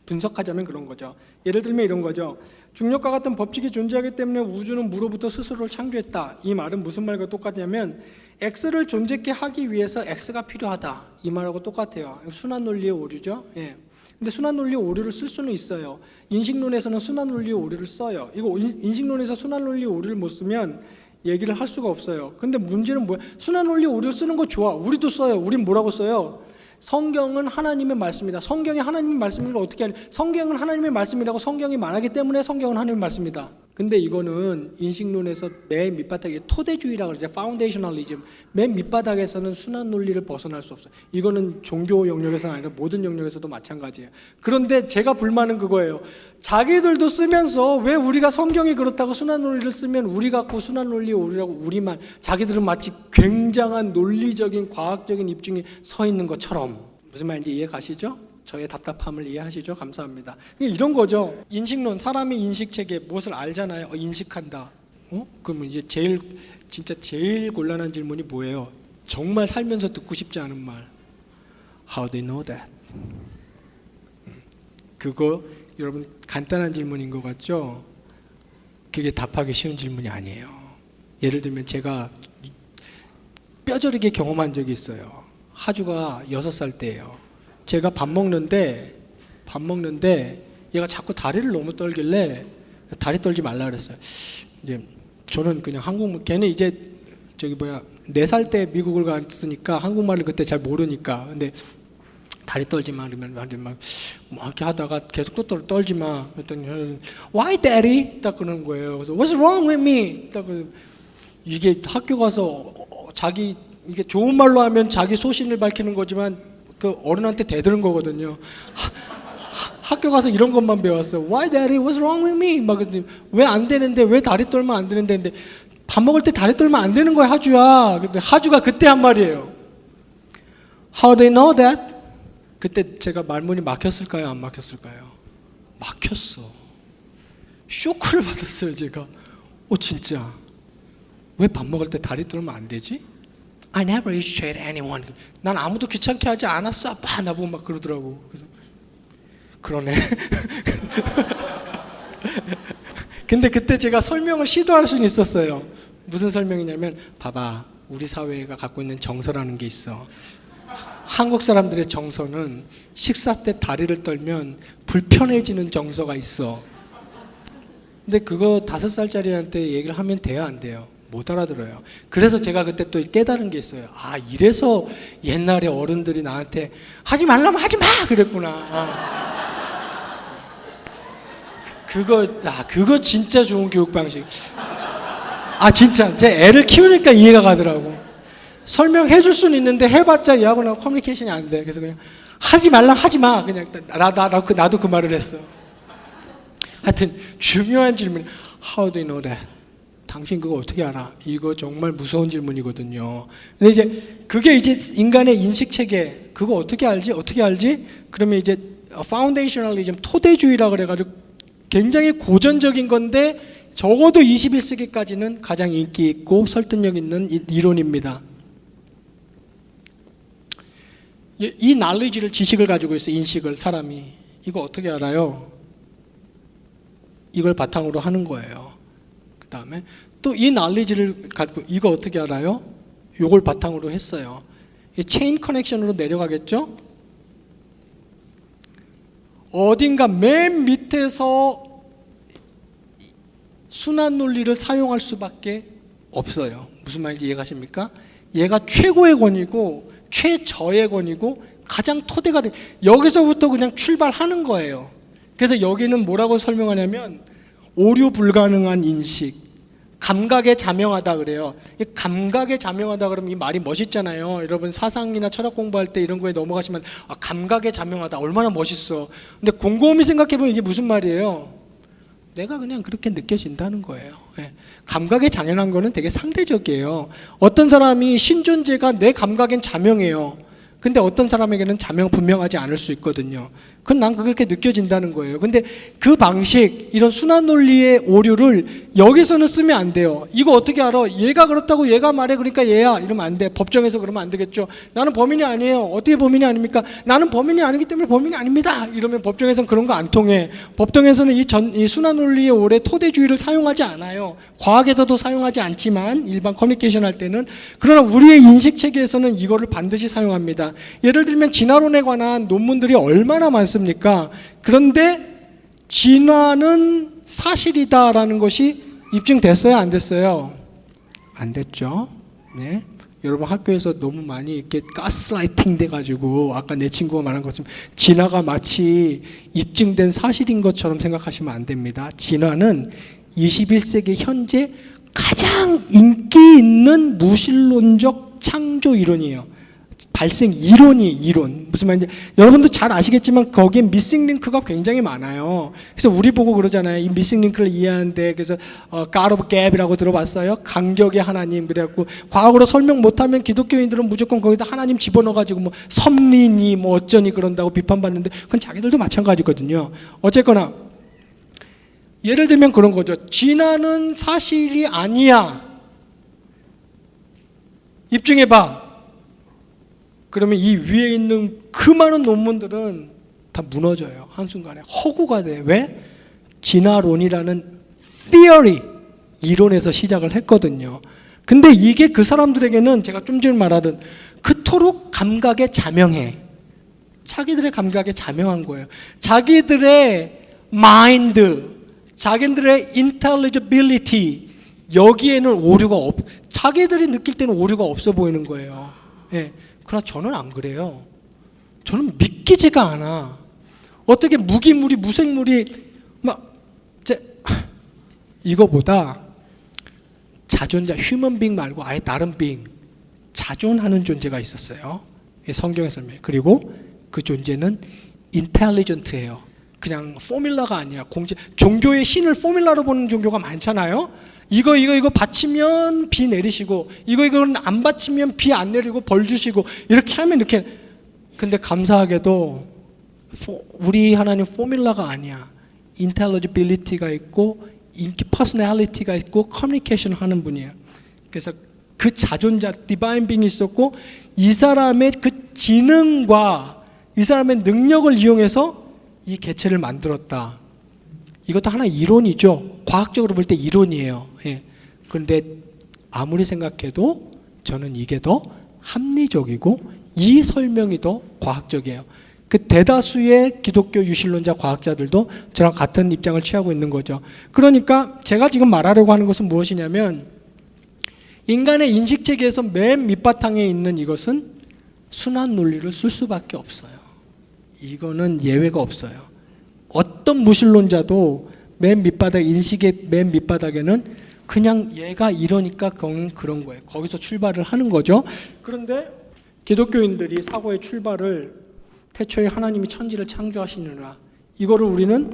[SPEAKER 1] 분석하자면 그런 거죠. 예를 들면 이런 거죠. 중력과 같은 법칙이 존재하기 때문에 우주는 무로부터 스스로를 창조했다. 이 말은 무슨 말과 똑같냐면, X를 존재케 하기 위해서 X가 필요하다. 이 말하고 똑같아요. 순환 논리의 오류죠. 예. 근데 순환 논리의 오류를 쓸 수는 있어요. 인식론에서는 순환 논리의 오류를 써요. 이거 인식론에서 순환 논리의 오류를 못 쓰면 얘기를 할 수가 없어요. 근데 문제는 뭐야? 순환 논리의 오류를 쓰는 거 좋아. 우리도 써요. 우린 뭐라고 써요? 성경은 하나님의 말씀이다. 성경이 하나님의 말씀인 걸 어떻게 하냐? 성경은 하나님의 말씀이라고 성경이 말하기 때문에 성경은 하나님의 말씀이다. 근데 이거는 인식론에서 맨 밑바닥에 토대주의라고 그러죠. 파운데이셔널리즘. 맨 밑바닥에서는 순환 논리를 벗어날 수 없어요. 이거는 종교 영역에서는 아니라 모든 영역에서도 마찬가지예요. 그런데 제가 불만은 그거예요. 자기들도 쓰면서 왜 우리가 성경이 그렇다고 순환 논리를 쓰면 우리 갖고 순환 논리의 오류라고 우리만, 자기들은 마치 굉장한 논리적인 과학적인 입증이 서 있는 것처럼. 무슨 말인지 이해 가시죠? 저의 답답함을 이해하시죠? 감사합니다. 이런 거죠. 인식론, 사람이 인식체계 무엇을 알잖아요. 인식한다. 그러면 이제 진짜 제일 곤란한 질문이 뭐예요? 정말 살면서 듣고 싶지 않은 말. How do you know that? 그거 여러분 간단한 질문인 것 같죠? 그게 답하기 쉬운 질문이 아니에요. 예를 들면 제가 뼈저리게 경험한 적이 있어요. 하주가 6살 때예요. 제가 밥 먹는데 얘가 자꾸 다리를 너무 떨길래 다리 떨지 말라 그랬어요. 이제 저는 그냥 걔는 이제 4살 때 미국을 갔으니까 한국말을 그때 잘 모르니까. 근데 다리 떨지 마 그러면 막 이렇게 하다가 계속 또 떨지 마. 그랬더니 Why, Daddy? 딱 그러는 거예요. 그래서 What's wrong with me? 딱 이게 학교 가서 자기 이게 좋은 말로 하면 자기 소신을 밝히는 거지만 그 어른한테 대드는 거거든요. 학교 가서 이런 것만 배웠어. Why, Daddy? What's wrong with me? 막 왜 안 되는데? 왜 다리 떨면 안 되는데? 근데 밥 먹을 때 다리 떨면 안 되는 거야, 하주야. 근데 하주가 그때 한 말이에요. How do they know that? 그때 제가 말문이 막혔을까요? 안 막혔을까요? 막혔어. 쇼크를 받았어요, 제가. 진짜. 왜 밥 먹을 때 다리 떨면 안 되지? I never irritate anyone. 난 아무도 귀찮게 하지 않았어, 아빠. 나보고 막 그러더라고. 그래서 그러네. 근데 그때 제가 설명을 시도할 수는 있었어요. 무슨 설명이냐면, 봐봐, 우리 사회가 갖고 있는 정서라는 게 있어. 한국 사람들의 정서는 식사 때 다리를 떨면 불편해지는 정서가 있어. 근데 그거 5살짜리한테 얘기를 하면 돼요, 안 돼요? 못 알아들어요. 그래서 제가 그때 또 깨달은 게 있어요. 이래서 옛날에 어른들이 나한테 하지 말라면 하지 마! 그랬구나. 그거 진짜 좋은 교육 방식. 진짜 제 애를 키우니까 이해가 가더라고. 설명해 줄 수는 있는데 해봤자 얘하고 나하고 커뮤니케이션이 안 돼. 그래서 그냥 하지 말라면 하지 마. 그냥 나도 그 말을 했어. 하여튼 중요한 질문. How do you know that? 당신 그거 어떻게 알아? 이거 정말 무서운 질문이거든요. 근데 이제 그게 이제 인간의 인식 체계. 그거 어떻게 알지? 어떻게 알지? 그러면 이제 파운데이셔널리즘, 토대주의라 그래가지고 굉장히 고전적인 건데 적어도 21세기까지는 가장 인기 있고 설득력 있는 이론입니다. 이 knowledge를, 지식을 가지고 있어. 인식을, 사람이. 이거 어떻게 알아요? 이걸 바탕으로 하는 거예요. 그 다음에 또 이 knowledge를 가지고 이거 어떻게 알아요? 이걸 바탕으로 했어요. 이 체인 커넥션으로 내려가겠죠? 어딘가 맨 밑에서 순환 논리를 사용할 수밖에 없어요. 무슨 말인지 이해가십니까? 얘가 최고의 권위고 최저의 권위고 가장 토대가 돼. 여기서부터 그냥 출발하는 거예요. 그래서 여기는 뭐라고 설명하냐면 오류 불가능한 인식, 감각에 자명하다 그래요. 감각에 자명하다 그러면 이 말이 멋있잖아요. 여러분 사상이나 철학 공부할 때 이런 거에 넘어가시면 감각에 자명하다 얼마나 멋있어. 근데 곰곰이 생각해보면 이게 무슨 말이에요? 내가 그냥 그렇게 느껴진다는 거예요. 감각에 자명한 거는 되게 상대적이에요. 어떤 사람이 신존재가 내 감각엔 자명해요. 근데 어떤 사람에게는 자명 분명하지 않을 수 있거든요. 그건 난 그렇게 느껴진다는 거예요. 근데 그 방식, 이런 순환 논리의 오류를 여기서는 쓰면 안 돼요. 이거 어떻게 알아? 얘가 그렇다고 얘가 말해 그러니까 얘야 이러면 안 돼. 법정에서 그러면 안 되겠죠. 나는 범인이 아니에요. 어떻게 범인이 아닙니까? 나는 범인이 아니기 때문에 범인이 아닙니다. 이러면 법정에서는 그런 거 안 통해. 법정에서는 이 순환 논리의 오래 토대주의를 사용하지 않아요. 과학에서도 사용하지 않지만 일반 커뮤니케이션 할 때는. 그러나 우리의 인식 체계에서는 이거를 반드시 사용합니다. 예를 들면 진화론에 관한 논문들이 얼마나 많습니까? 그런데 진화는 사실이다라는 것이 입증됐어요? 안 됐어요? 안 됐죠. 네. 여러분 학교에서 너무 많이 이렇게 가스라이팅 돼가지고 아까 내 친구가 말한 것처럼 진화가 마치 입증된 사실인 것처럼 생각하시면 안 됩니다. 진화는 21세기 현재 가장 인기 있는 무신론적 창조 이론이에요. 발생 이론. 무슨 말인지 여러분도 잘 아시겠지만 거기에 미싱 링크가 굉장히 많아요. 그래서 우리 보고 그러잖아요. 이 미싱 링크를 이해하는데 그래서 God of Gap이라고 들어봤어요? 간격의 하나님. 그래갖고 과학으로 설명 못하면 기독교인들은 무조건 거기다 하나님 집어넣어가지고 뭐 섭리니 뭐 어쩌니 그런다고 비판받는데 그건 자기들도 마찬가지거든요. 어쨌거나 예를 들면 그런 거죠. 진화는 사실이 아니야. 입증해봐. 그러면 이 위에 있는 그 많은 논문들은 다 무너져요. 한순간에 허구가 돼. 왜? 진화론이라는 theory, 이론에서 시작을 했거든요. 근데 이게 그 사람들에게는 제가 좀 전에 말하던 그토록 감각에 자명해. 자기들의 감각에 자명한 거예요. 자기들의 마인드, 자기들의 intelligibility, 여기에는 오류가 자기들이 느낄 때는 오류가 없어 보이는 거예요. 예. 그러나 저는 안 그래요. 저는 믿기지가 않아. 어떻게 무기물이 무생물이 이거보다 자존자 휴먼 빙 말고 아예 다른 빙, 자존하는 존재가 있었어요. 성경의 설명. 그리고 그 존재는 인텔리전트예요. 그냥 포뮬라가 아니야. 종교의 신을 포뮬라로 보는 종교가 많잖아요. 이거 바치면 비 내리시고 이거는 안 바치면 비 안 내리고 벌 주시고 이렇게 하면 이렇게. 근데 감사하게도 우리 하나님 포뮬라가 아니야. 인텔리지빌리티가 있고 인기 퍼스널리티가 있고 커뮤니케이션 하는 분이에요. 그래서 그 자존자 디바인 빙이 있었고 이 사람의 그 지능과 이 사람의 능력을 이용해서 이 개체를 만들었다. 이것도 하나의 이론이죠. 과학적으로 볼 때 이론이에요. 예. 그런데 아무리 생각해도 저는 이게 더 합리적이고 이 설명이 더 과학적이에요. 그 대다수의 기독교 유신론자 과학자들도 저랑 같은 입장을 취하고 있는 거죠. 그러니까 제가 지금 말하려고 하는 것은 무엇이냐면 인간의 인식체계에서 맨 밑바탕에 있는 이것은 순환 논리를 쓸 수밖에 없어요. 이거는 예외가 없어요. 어떤 무신론자도 맨 밑바닥, 인식의 맨 밑바닥에는 그냥 얘가 이러니까 그런 거예요. 거기서 출발을 하는 거죠. 그런데 기독교인들이 사고의 출발을 태초에 하나님이 천지를 창조하시느라 이거를 우리는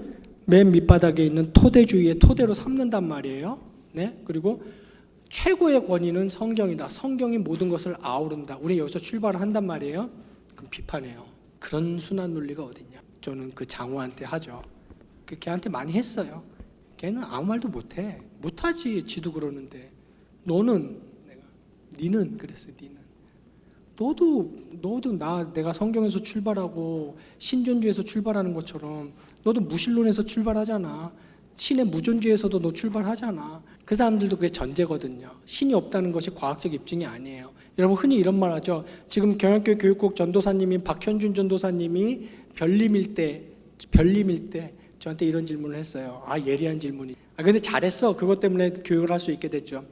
[SPEAKER 1] 맨 밑바닥에 있는 토대주의의 토대로 삼는단 말이에요. 네? 그리고 최고의 권위는 성경이다. 성경이 모든 것을 아우른다. 우리 여기서 출발을 한단 말이에요. 그럼 비판해요. 그런 순환 논리가 어딨냐. 저는 그 장호한테 하죠. 걔한테 많이 했어요. 걔는 아무 말도 못해. 못하지. 지도 그러는데. 니는 그랬어요. 니는. 너도 내가 성경에서 출발하고 신존주의에서 출발하는 것처럼 너도 무신론에서 출발하잖아. 신의 무존주의에서도 너 출발하잖아. 그 사람들도 그게 전제거든요. 신이 없다는 것이 과학적 입증이 아니에요. 여러분 흔히 이런 말 하죠. 지금 경영교회 교육국 전도사님인 박현준 전도사님이 별림일 때 저한테 이런 질문을 했어요. 예리한 질문이. 근데 잘했어. 그것 때문에 교육을 할 수 있게 됐죠.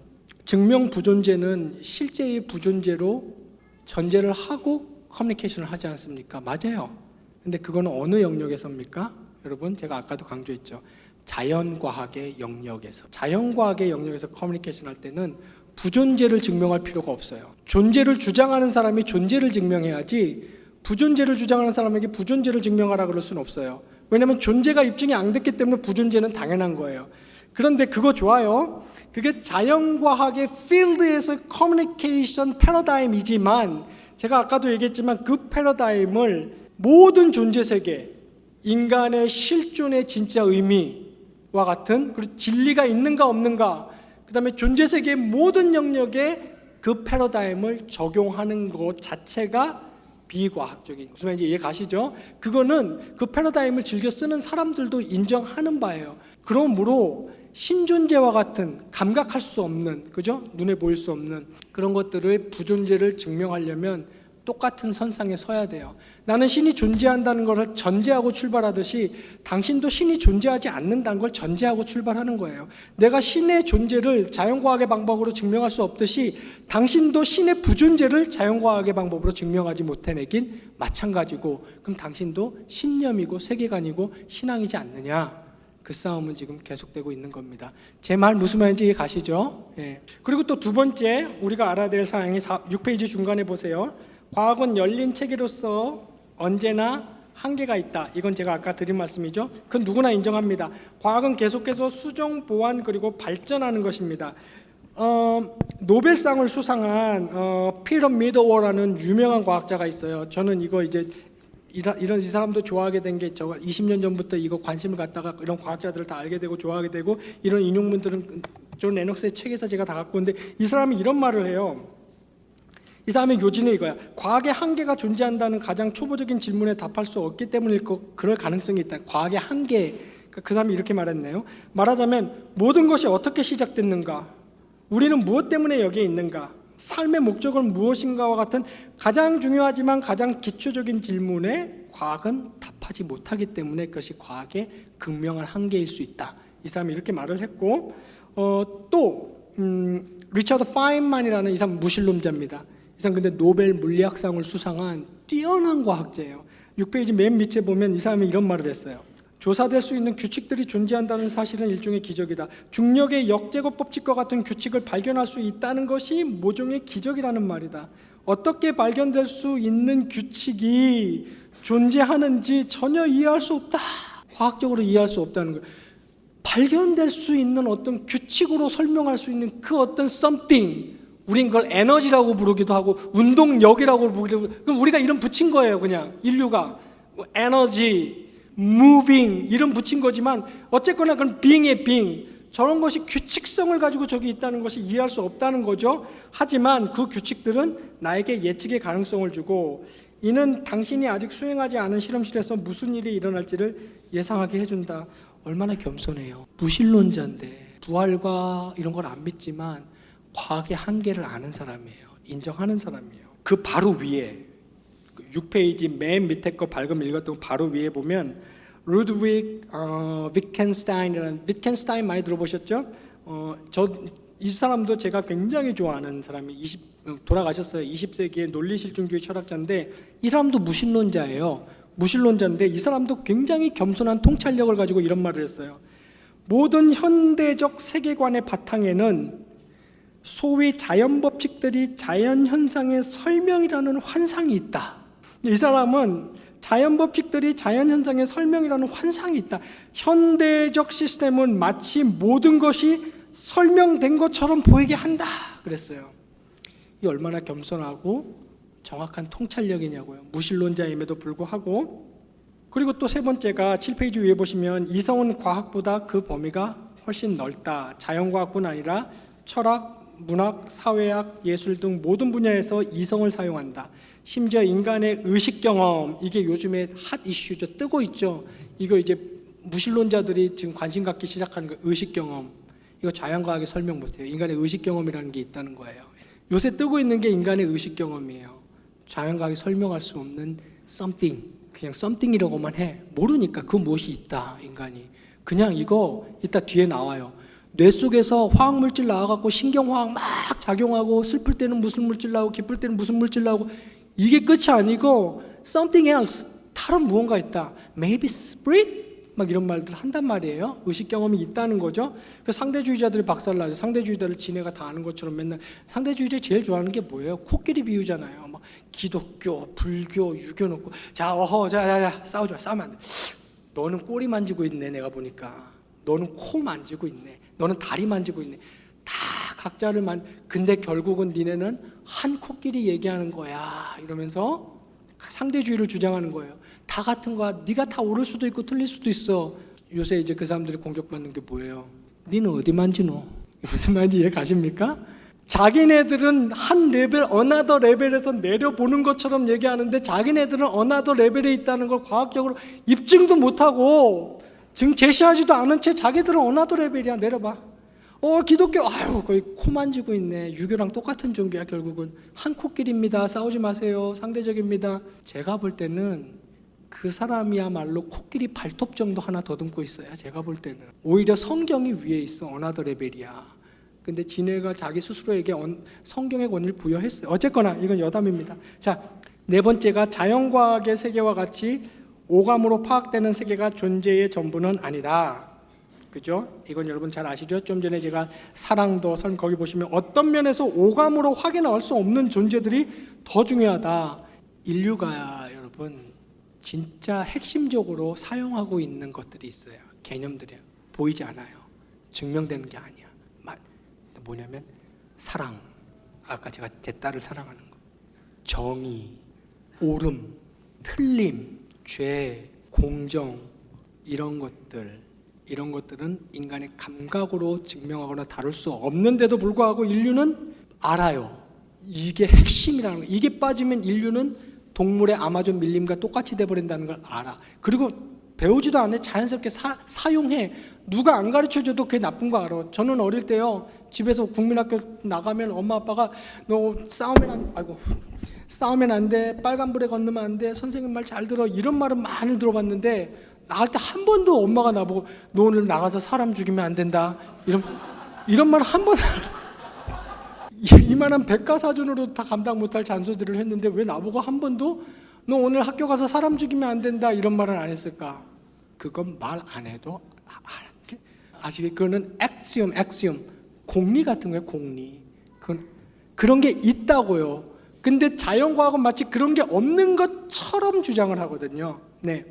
[SPEAKER 1] 증명 부존재는 실제의 부존재로 전제를 하고 커뮤니케이션을 하지 않습니까? 맞아요. 근데 그거는 어느 영역에서입니까? 여러분 제가 아까도 강조했죠. 자연과학의 영역에서. 자연과학의 영역에서 커뮤니케이션 할 때는 부존재를 증명할 필요가 없어요. 존재를 주장하는 사람이 존재를 증명해야지 부존재를 주장하는 사람에게 부존재를 증명하라 그럴 수는 없어요. 왜냐하면 존재가 입증이 안 됐기 때문에 부존재는 당연한 거예요. 그런데 그거 좋아요. 그게 자연과학의 필드에서 커뮤니케이션 패러다임이지만 제가 아까도 얘기했지만 그 패러다임을 모든 존재 세계, 인간의 실존의 진짜 의미와 같은 그리고 진리가 있는가 없는가 그 다음에 존재 세계의 모든 영역에 그 패러다임을 적용하는 것 자체가 비과학적인 무슨 말인지 이해 가시죠? 그거는 그 패러다임을 즐겨 쓰는 사람들도 인정하는 바예요. 그러므로 신존재와 같은 감각할 수 없는, 그죠? 눈에 보일 수 없는 그런 것들의 부존재를 증명하려면 똑같은 선상에 서야 돼요. 나는 신이 존재한다는 것을 전제하고 출발하듯이 당신도 신이 존재하지 않는다는 걸 전제하고 출발하는 거예요. 내가 신의 존재를 자연과학의 방법으로 증명할 수 없듯이 당신도 신의 부존재를 자연과학의 방법으로 증명하지 못해내긴 마찬가지고 그럼 당신도 신념이고 세계관이고 신앙이지 않느냐. 그 싸움은 지금 계속되고 있는 겁니다. 제 말 무슨 말인지 이해 가시죠? 예. 그리고 또 두 번째 우리가 알아야 될 사항이 6페이지 중간에 보세요. 과학은 열린 체계로서 언제나 한계가 있다. 이건 제가 아까 드린 말씀이죠. 그건 누구나 인정합니다. 과학은 계속해서 수정, 보완 그리고 발전하는 것입니다. 노벨상을 수상한 피터 미더워라는 유명한 과학자가 있어요. 저는 이거 이제 이 사람도 좋아하게 된 게 저 20년 전부터 이거 관심을 갖다가 이런 과학자들을 다 알게 되고 좋아하게 되고 이런 인용문들은 존 레녹스의 책에서 제가 다 갖고 온데 이 사람이 이런 말을 해요. 이 사람의 요지는 이거야. 과학의 한계가 존재한다는 가장 초보적인 질문에 답할 수 없기 때문일 그럴 가능성이 있다. 과학의 한계. 그 사람이 이렇게 말했네요. 말하자면 모든 것이 어떻게 시작됐는가? 우리는 무엇 때문에 여기에 있는가? 삶의 목적은 무엇인가와 같은 가장 중요하지만 가장 기초적인 질문에 과학은 답하지 못하기 때문에 그것이 과학의 극명한 한계일 수 있다. 이 사람이 이렇게 말을 했고 리처드 파인만이라는 이 사람 무신론자입니다. 이 사람 근데 노벨 물리학상을 수상한 뛰어난 과학자예요. 6페이지 맨 밑에 보면 이 사람이 이런 말을 했어요. 조사될 수 있는 규칙들이 존재한다는 사실은 일종의 기적이다. 중력의 역제곱 법칙과 같은 규칙을 발견할 수 있다는 것이 모종의 기적이라는 말이다. 어떻게 발견될 수 있는 규칙이 존재하는지 전혀 이해할 수 없다. 과학적으로 이해할 수 없다는 거예요. 발견될 수 있는 어떤 규칙으로 설명할 수 있는 그 어떤 something, 우린 그걸 에너지라고 부르기도 하고 운동력이라고 부르기도 하고 그럼 우리가 이름 붙인 거예요. 그냥 인류가 에너지 moving 이름 붙인 거지만 어쨌거나 그건 being의 being 저런 것이 규칙성을 가지고 저기 있다는 것이 이해할 수 없다는 거죠. 하지만 그 규칙들은 나에게 예측의 가능성을 주고 이는 당신이 아직 수행하지 않은 실험실에서 무슨 일이 일어날지를 예상하게 해준다. 얼마나 겸손해요. 무신론자인데 부활과 이런 걸 안 믿지만 과학의 한계를 아는 사람이에요. 인정하는 사람이에요. 그 바로 위에 6페이지 맨 밑에 거 발금 읽었던 바로 위에 보면 루드윅 위켄스타인이라는 위켄스타인 많이 들어보셨죠? 이 사람도 제가 굉장히 좋아하는 사람이 돌아가셨어요. 20세기의 논리실증주의 철학자인데 이 사람도 무신론자예요. 무신론자인데 이 사람도 굉장히 겸손한 통찰력을 가지고 이런 말을 했어요.
[SPEAKER 2] 모든 현대적 세계관의 바탕에는 소위 자연 법칙들이 자연 현상의 설명이라는 환상이 있다. 이 사람은 자연 법칙들이 자연 현상의 설명이라는 환상이 있다. 현대적 시스템은 마치 모든 것이 설명된 것처럼 보이게 한다. 그랬어요. 이 얼마나 겸손하고 정확한 통찰력이냐고요. 무신론자임에도 불구하고. 그리고 또 세 번째가 7페이지 위에 보시면 이성은 과학보다 그 범위가 훨씬 넓다. 자연과학뿐 아니라 철학, 문학, 사회학, 예술 등 모든 분야에서 이성을 사용한다. 심지어 인간의 의식 경험, 이게 요즘에 핫 이슈죠. 뜨고 있죠. 이거 이제 무신론자들이 지금 관심 갖기 시작하는 거. 의식 경험. 이거 자연과학이 설명 못해요. 인간의 의식 경험이라는 게 있다는 거예요. 요새 뜨고 있는 게 인간의 의식 경험이에요. 자연과학이 설명할 수 없는 something, 그냥 something이라고만 해. 모르니까 그 무엇이 있다, 인간이. 그냥 이거 이따 뒤에 나와요. 뇌 속에서 화학물질 나와갖고 신경화학 막 작용하고, 슬플 때는 무슨 물질 나오고 기쁠 때는 무슨 물질 나오고, 이게 끝이 아니고 something else, 다른 무언가 있다. Maybe spirit? 막 이런 말들 한단 말이에요. 의식 경험이 있다는 거죠. 그 상대주의자들이 박살나죠. 상대주의자를 지네가 다 아는 것처럼 맨날. 상대주의자 제일 좋아하는 게 뭐예요? 코끼리 비유잖아요. 막 기독교, 불교, 유교 놓고 자 싸우지 마. 싸우면 안 돼. 너는 꼬리 만지고 있네. 내가 보니까 너는 코 만지고 있네. 너는 다리 만지고 있네. 다 각자를 근데 결국은 니네는 한 코끼리 얘기하는 거야. 이러면서 상대주의를 주장하는 거예요. 다 같은 거야. 네가 다 옳을 수도 있고 틀릴 수도 있어. 요새 이제 그 사람들이 공격받는 게 뭐예요? 니는 어디 만지노? 무슨 말인지 이해 가십니까? 자기네들은 한 레벨, 어나더 레벨에서 내려보는 것처럼 얘기하는데 자기네들은 어나더 레벨에 있다는 걸 과학적으로 입증도 못하고 지금 제시하지도 않은 채 자기들은 어나더 레벨이야. 내려봐. 기독교, 거의 코 만지고 있네. 유교랑 똑같은 종교야. 결국은 한 코끼리입니다. 싸우지 마세요. 상대적입니다. 제가 볼 때는 그 사람이야말로 코끼리 발톱 정도 하나 더듬고 있어요. 제가 볼 때는 오히려 성경이 위에 있어. 어나더 레벨이야. 근데 지네가 자기 스스로에게 성경의 권위를 부여했어요. 어쨌거나 이건 여담입니다. 자, 네 번째가 자연과학의 세계와 같이 오감으로 파악되는 세계가 존재의 전부는 아니다. 그죠? 이건 여러분 잘 아시죠? 좀 전에 제가 사랑도 거기 보시면 어떤 면에서 오감으로 확인할 수 없는 존재들이 더 중요하다. 인류가 여러분 진짜 핵심적으로 사용하고 있는 것들이 있어요. 개념들이에요. 보이지 않아요. 증명되는 게 아니야. 뭐냐면 사랑, 아까 제가 제 딸을 사랑하는 거, 정의, 옳음, 틀림, 죄, 공정, 이런 것들은 인간의 감각으로 증명하거나 다룰 수 없는데도 불구하고 인류는 알아요. 이게 핵심이라는 거. 이게 빠지면 인류는 동물의 아마존 밀림과 똑같이 돼버린다는 걸 알아. 그리고 배우지도 않아. 자연스럽게 사용해. 누가 안 가르쳐줘도 그게 나쁜 거 알아. 저는 어릴 때요, 집에서 국민학교 나가면 엄마 아빠가 너 싸우면 안 돼, 빨간불에 건너면 안 돼, 선생님 말 잘 들어, 이런 말은 많이 들어봤는데 나갈 때 한 번도 엄마가 나보고 너 오늘 나가서 사람 죽이면 안 된다 이런 말 한 번도 이만한 백과사전으로 다 감당 못할 잔소리를 했는데 왜 나보고 한 번도 너 오늘 학교 가서 사람 죽이면 안 된다 이런 말을 안 했을까? 그건 말 안 해도 아시겠? 그거는 액시엄, 공리 같은 거예요. 공리. 그런 게 있다고요. 근데 자연과학은 마치 그런 게 없는 것처럼 주장을 하거든요. 네.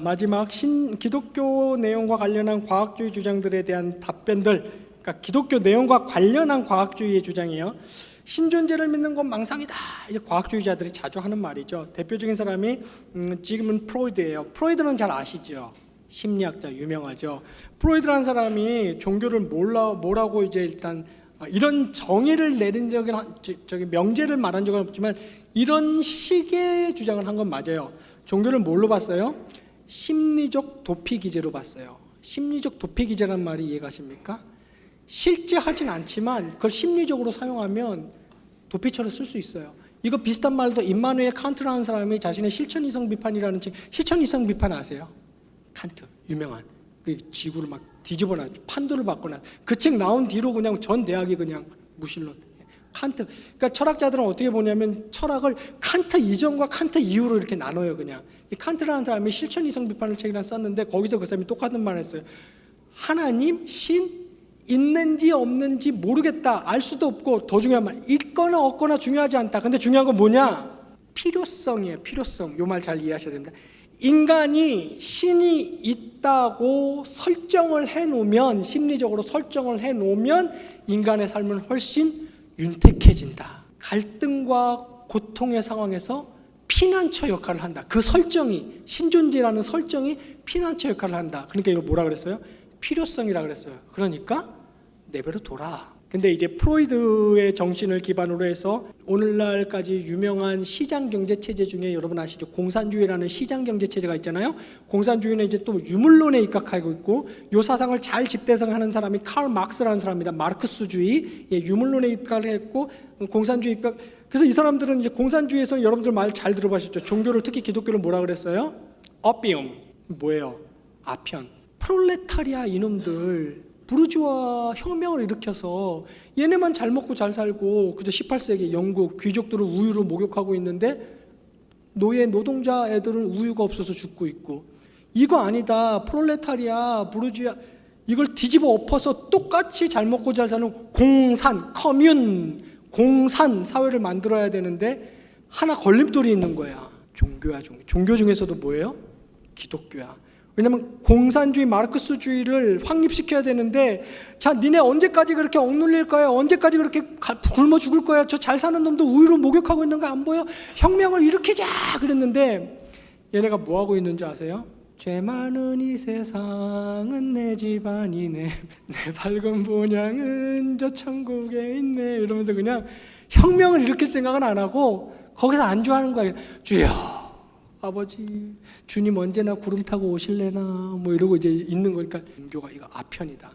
[SPEAKER 2] 마지막 기독교 내용과 관련한 과학주의 주장들에 대한 답변들. 그러니까 기독교 내용과 관련한 과학주의의 주장이에요. 신존재를 믿는 건 망상이다. 이제 과학주의자들이 자주 하는 말이죠. 대표적인 사람이 지그문드 프로이드예요. 프로이드는 잘 아시죠? 심리학자 유명하죠. 프로이드라는 사람이 종교를 뭐라고 이제 일단 이런 정의를 내린 적은 명제를 말한 적은 없지만 이런 식의 주장을 한 건 맞아요. 종교를 뭘로 봤어요? 심리적 도피 기제로 봤어요. 심리적 도피 기제란 말이 이해가십니까? 실제 하진 않지만 그걸 심리적으로 사용하면 도피처를 쓸 수 있어요. 이거 비슷한 말도 임마누엘 칸트라는 사람이 자신의 실천 이성 비판이라는 책, 실천 이성 비판 아세요? 칸트 유명한 그 지구를 막 뒤집어놔 판도를 바꿔놔. 그 책 나온 뒤로 그냥 전 대학이 그냥 무신론. 칸트. 그러니까 철학자들은 어떻게 보냐면 철학을 칸트 이전과 칸트 이후로 이렇게 나눠요. 그냥 이 칸트라는 사람이 실천 이성 비판을 책이나 썼는데 거기서 그 사람이 똑같은 말을 했어요. 하나님, 신 있는지 없는지 모르겠다, 알 수도 없고, 더 중요한 말, 있거나 없거나 중요하지 않다. 근데 중요한 건 뭐냐? 필요성이에요. 필요성. 요 말 잘 이해하셔야 됩니다. 인간이 신이 있다고 설정을 해놓으면, 심리적으로 설정을 해놓으면 인간의 삶은 훨씬 윤택해진다. 갈등과 고통의 상황에서 피난처 역할을 한다. 그 설정이, 신존재라는 설정이 피난처 역할을 한다. 그러니까 이걸 뭐라 그랬어요? 필요성이라 그랬어요. 그러니까 내버려 둬라. 근데 이제 프로이드의 정신을 기반으로 해서 오늘날까지 유명한 시장 경제 체제 중에 여러분 아시죠? 공산주의라는 시장 경제 체제가 있잖아요. 공산주의는 이제 또 유물론에 입각하고 있고, 요 사상을 잘 집대성하는 사람이 칼 막스라는 사람입니다. 마르크스주의, 유물론에 입각했고 공산주의 입각. 그래서 이 사람들은 이제 공산주의에서 여러분들 말 잘 들어보셨죠? 종교를, 특히 기독교를 뭐라 그랬어요? 어비움. 뭐예요? 아편. 프롤레타리아 이놈들, 부르주아 혁명을 일으켜서 얘네만 잘 먹고 잘 살고, 그저 18세기 영국 귀족들을 우유로 목욕하고 있는데 노예 노동자 애들은 우유가 없어서 죽고 있고, 이거 아니다. 프롤레타리아 부르주아 이걸 뒤집어 엎어서 똑같이 잘 먹고 잘 사는 공산 커뮌, 공산 사회를 만들어야 되는데 하나 걸림돌이 있는 거야. 종교야. 종교 중에서도 뭐예요? 기독교야. 왜냐면 공산주의, 마르크스주의를 확립시켜야 되는데, 자, 니네 언제까지 그렇게 억눌릴 거야? 언제까지 그렇게 굶어 죽을 거야? 저 잘 사는 놈도 우유로 목욕하고 있는 거 안 보여? 혁명을 일으키자! 그랬는데 얘네가 뭐 하고 있는지 아세요? 죄 많은 이 세상은 내 집안이네, 내 밝은 본향은 저 천국에 있네, 이러면서 그냥 혁명을 일으킬 생각은 안 하고 거기서 안주하는 거예요. 주여 아버지, 주님 언제나 구름 타고 오실래나, 뭐 이러고 이제 있는 거니까 종교가 이거 아편이다.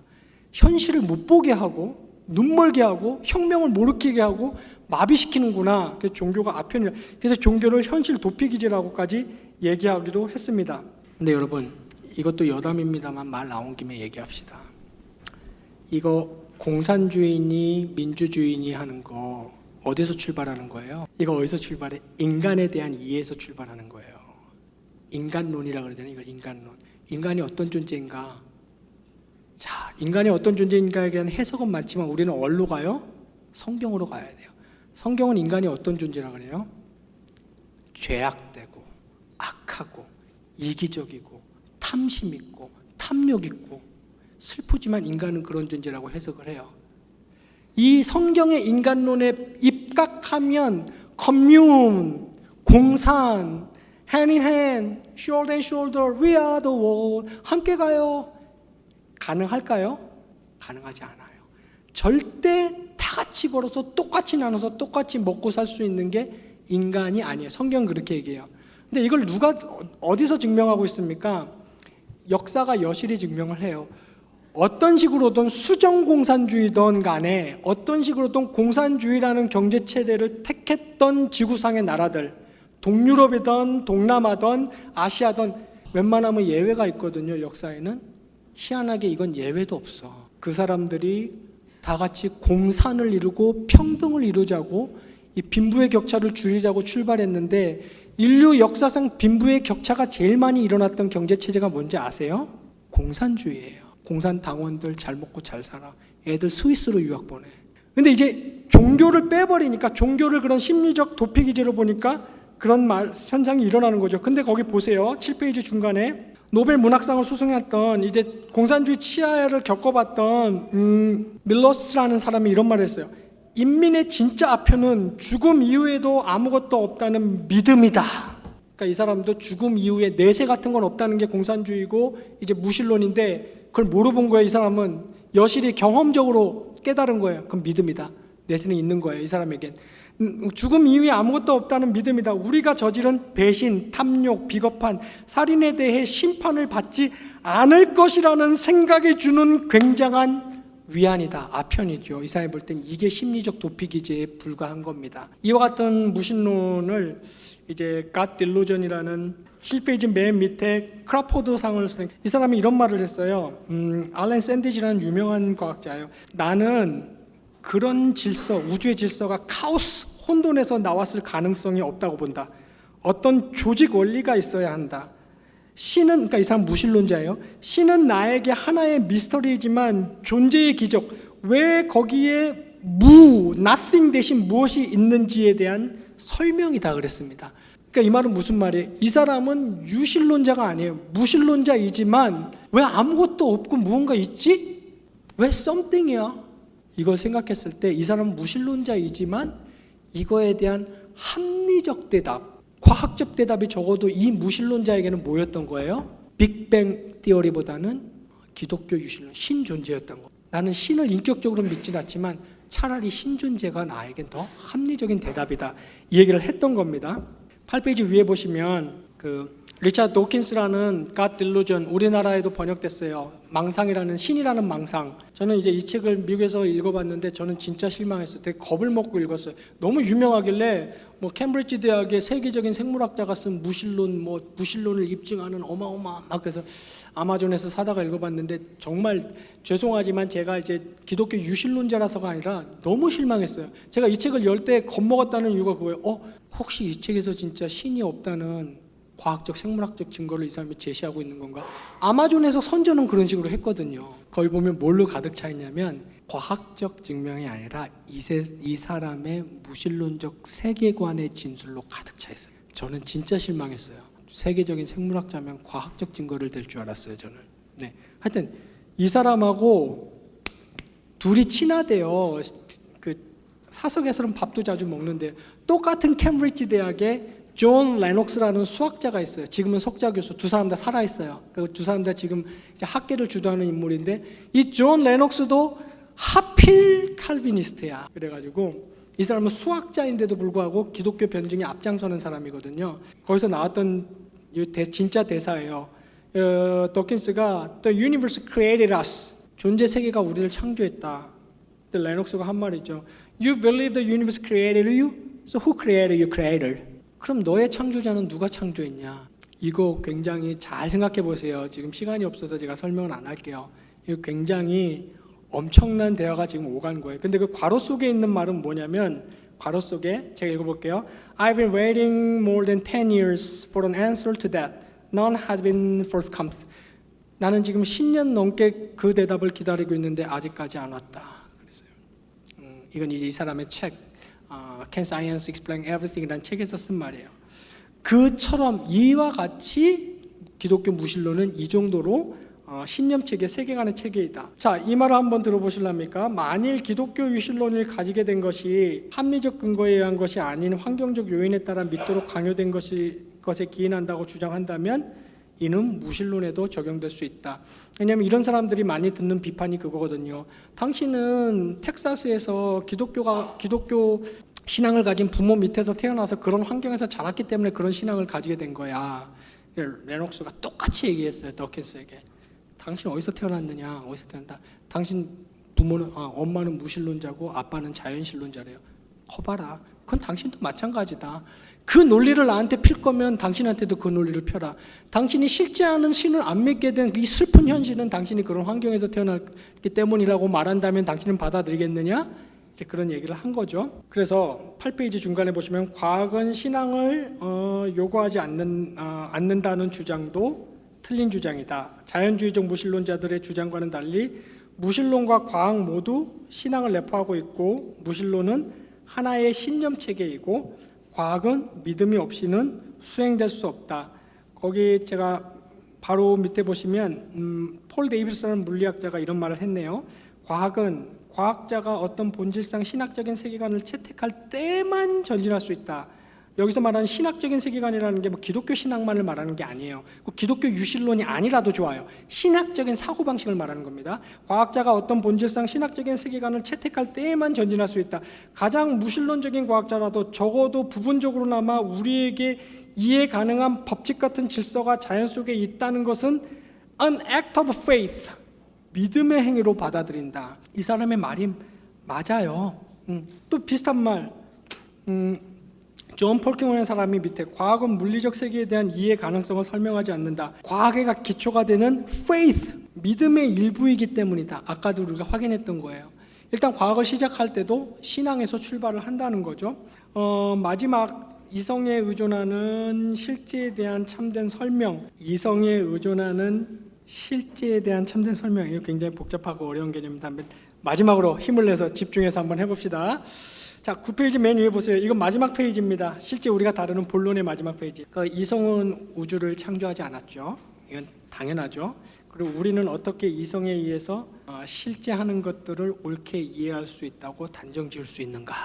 [SPEAKER 2] 현실을 못 보게 하고, 눈멀게 하고, 혁명을 못 일으키게 하고 마비시키는구나. 그래서 종교가 아편이다. 그래서 종교를 현실 도피기제라고까지 얘기하기도 했습니다. 근데 여러분, 이것도 여담입니다만 말 나온 김에 얘기합시다. 이거 공산주의니 민주주의니 하는 거 어디서 출발하는 거예요? 이거 어디서 출발해? 인간에 대한 이해에서 출발하는 거예요. 인간론이라고 그러잖아요. 이걸 인간론. 인간이 어떤 존재인가? 자, 인간이 어떤 존재인가에 대한 해석은 많지만 우리는 어디로 가요? 성경으로 가야 돼요. 성경은 인간이 어떤 존재라고 그래요? 죄악되고 악하고 이기적이고 탐심 있고 탐욕 있고, 슬프지만 인간은 그런 존재라고 해석을 해요. 이 성경의 인간론에 입각하면 커뮌, 공산, hand in hand, shoulder in shoulder, we are the world, 함께 가요. 가능할까요? 가능하지 않아요. 절대 다 같이 벌어서 똑같이 나눠서 똑같이 먹고 살 수 있는 게 인간이 아니에요. 성경은 그렇게 얘기해요. 근데 이걸 누가 어디서 증명하고 있습니까? 역사가 여실히 증명을 해요. 어떤 식으로든 수정공산주의든 간에 어떤 식으로든 공산주의라는 경제체제를 택했던 지구상의 나라들, 동유럽이든 동남아든 아시아든 웬만하면 예외가 있거든요. 역사에는 희한하게 이건 예외도 없어. 그 사람들이 다 같이 공산을 이루고 평등을 이루자고, 이 빈부의 격차를 줄이자고 출발했는데, 인류 역사상 빈부의 격차가 제일 많이 일어났던 경제체제가 뭔지 아세요? 공산주의예요. 공산당원들 잘 먹고 잘 살아. 애들 스위스로 유학 보내. 근데 이제 종교를 빼버리니까, 종교를 그런 심리적 도피기제로 보니까 그런 현상이 일어나는 거죠. 근데 거기 보세요. 7페이지 중간에 노벨 문학상을 수상했던, 이제 공산주의 치하를 겪어봤던 밀러스라는 사람이 이런 말을 했어요. 인민의 진짜 아편은 죽음 이후에도 아무것도 없다는 믿음이다. 그러니까 이 사람도 죽음 이후에 내세 같은 건 없다는 게 공산주의고 이제 무신론인데, 그걸 뭐로 본 거예요? 이 사람은 여실히 경험적으로 깨달은 거예요. 그건 믿음이다. 내세는 있는 거예요. 이 사람에겐 죽음 이후에 아무것도 없다는 믿음이다. 우리가 저지른 배신, 탐욕, 비겁한 살인에 대해 심판을 받지 않을 것이라는 생각이 주는 굉장한 위안이다. 아편이죠. 이 사람이 볼 땐 이게 심리적 도피기제에 불과한 겁니다. 이와 같은 무신론을 이제 갓 딜루전이라는 7페이지 맨 밑에 크라포드 상을 쓴 이 사람이 이런 말을 했어요. 알렌 샌디지라는 유명한 과학자예요. 나는 그런 질서, 우주의 질서가 카오스, 혼돈에서 나왔을 가능성이 없다고 본다. 어떤 조직 원리가 있어야 한다. 신은, 그러니까 이 사람 무신론자예요. 신은 나에게 하나의 미스터리이지만 존재의 기적, 왜 거기에 nothing 대신 무엇이 있는지에 대한 설명이다 그랬습니다. 그러니까 이 말은 무슨 말이에요? 이 사람은 유신론자가 아니에요. 무신론자이지만 왜 아무것도 없고 무언가 있지? 왜 something이야? 이걸 생각했을 때 이 사람은 무신론자이지만 이거에 대한 합리적 대답, 과학적 대답이 적어도 이 무신론자에게는 뭐였던 거예요? 빅뱅 티어리보다는 기독교 유신론, 신 존재였던 거. 나는 신을 인격적으로 믿진 않지만 차라리 신 존재가 나에겐 더 합리적인 대답이다. 이 얘기를 했던 겁니다. 8페이지 위에 보시면 리차드 도킨스라는 God Delusion, 우리나라에도 번역됐어요. 망상이라는, 신이라는 망상. 저는 이제 이 책을 미국에서 읽어봤는데 저는 진짜 실망했어요. 되게 겁을 먹고 읽었어요. 너무 유명하길래 뭐 캠브리지 대학의 세계적인 생물학자가 쓴 무신론을 입증하는 어마어마한, 그래서 아마존에서 사다가 읽어봤는데 정말 죄송하지만 제가 이제 기독교 유신론자라서가 아니라 너무 실망했어요. 제가 이 책을 열 때 겁먹었다는 이유가 그거예요. 혹시 이 책에서 진짜 신이 없다는 과학적, 생물학적 증거를 이 사람이 제시하고 있는 건가? 아마존에서 선전은 그런 식으로 했거든요. 거기 보면 뭘로 가득 차 있냐면 과학적 증명이 아니라 이 사람의 무신론적 세계관의 진술로 가득 차 있어요. 저는 진짜 실망했어요. 세계적인 생물학자면 과학적 증거를 댈 줄 알았어요, 저는. 네. 하여튼 이 사람하고 둘이 친하대요. 사석에서는 밥도 자주 먹는데, 똑같은 캠브리지 대학에 존 레녹스라는 수학자가 있어요. 지금은 석좌 교수. 두 사람 다 살아 있어요. 그리고 두 사람 다 지금 이제 학계를 주도하는 인물인데, 이 존 레녹스도 하필 칼비니스트야. 그래가지고 이 사람은 수학자인데도 불구하고 기독교 변증에 앞장서는 사람이거든요. 거기서 나왔던 진짜 대사예요. 도킨스가 The universe created us. 존재 세계가 우리를 창조했다. 근데 레녹스가 한 말이죠. You believe the universe created you? So who created your creator? 그럼 너의 창조자는 누가 창조했냐? 이거 굉장히 잘 생각해 보세요. 지금 시간이 없어서 제가 설명을 안 할게요. 이거 굉장히 엄청난 대화가 지금 오간 거예요. 근데 그 괄호 속에 있는 말은 뭐냐면, 괄호 속에 제가 읽어볼게요. I've been waiting more than 10 years for an answer to that. None has been forthcoming. 나는 지금 10년 넘게 그 대답을 기다리고 있는데 아직까지 안 왔다. 그랬어요. 이건 이제 이 사람의 책, Can Science Explain Everything이라는 책에서 쓴 말이에요. 그처럼 이와 같이 기독교 무신론은 이 정도로 신념체계, 세계관의 체계이다. 자, 이 말을 한번 들어보실랍니까? 만일 기독교 유신론을 가지게 된 것이 합리적 근거에 의한 것이 아닌 환경적 요인에 따라 믿도록 강요된 것에 기인한다고 주장한다면 이는 무신론에도 적용될 수 있다. 왜냐하면 이런 사람들이 많이 듣는 비판이 그거거든요. 당신은 텍사스에서 기독교 신앙을 가진 부모 밑에서 태어나서 그런 환경에서 자랐기 때문에 그런 신앙을 가지게 된 거야. 레녹스가 똑같이 얘기했어요. 더킨스에게. 당신 어디서 태어났느냐? 어디서 태어났다? 당신 부모는 엄마는 무신론자고 아빠는 자연신론자래요. 커봐라. 그건 당신도 마찬가지다. 그 논리를 나한테 필 거면 당신한테도 그 논리를 펴라. 당신이 실제 하는 신을 안 믿게 된 이 슬픈 현실은 당신이 그런 환경에서 태어났기 때문이라고 말한다면 당신은 받아들이겠느냐? 이제 그런 얘기를 한 거죠. 그래서 8페이지 중간에 보시면 과학은 신앙을 요구하지 않는다는 주장도 틀린 주장이다. 자연주의적 무신론자들의 주장과는 달리 무신론과 과학 모두 신앙을 내포하고 있고, 무신론은 하나의 신념체계이고 과학은 믿음이 없이는 수행될 수 없다. 거기 제가 바로 밑에 보시면 폴 데이비스라는 물리학자가 이런 말을 했네요. 과학은 과학자가 어떤 본질상 신학적인 세계관을 채택할 때만 전진할 수 있다. 여기서 말하는 신학적인 세계관이라는 게 뭐 기독교 신학만을 말하는 게 아니에요. 기독교 유신론이 아니라도 좋아요. 신학적인 사고방식을 말하는 겁니다. 과학자가 어떤 본질상 신학적인 세계관을 채택할 때에만 전진할 수 있다. 가장 무신론적인 과학자라도 적어도 부분적으로나마 우리에게 이해 가능한 법칙 같은 질서가 자연 속에 있다는 것은 an act of faith, 믿음의 행위로 받아들인다. 이 사람의 말이 맞아요. 또 비슷한 말, 존 폴킹이라는 사람이 밑에 과학은 물리적 세계에 대한 이해 가능성을 설명하지 않는다. 과학의 기초가 되는 faith, 믿음의 일부이기 때문이다. 아까도 우리가 확인했던 거예요. 일단 과학을 시작할 때도 신앙에서 출발을 한다는 거죠. 마지막 이성에 의존하는 실제에 대한 참된 설명, 이성에 의존하는 실제에 대한 참된 설명. 이거 굉장히 복잡하고 어려운 개념입니다. 마지막으로 힘을 내서 집중해서 한번 해봅시다. 자, 9페이지 맨 위에 보세요. 이건 마지막 페이지입니다. 실제 우리가 다루는 본론의 마지막 페이지. 그러니까 이성은 우주를 창조하지 않았죠. 이건 당연하죠. 그리고 우리는 어떻게 이성에 의해서 실제 하는 것들을 옳게 이해할 수 있다고 단정 지을 수 있는가.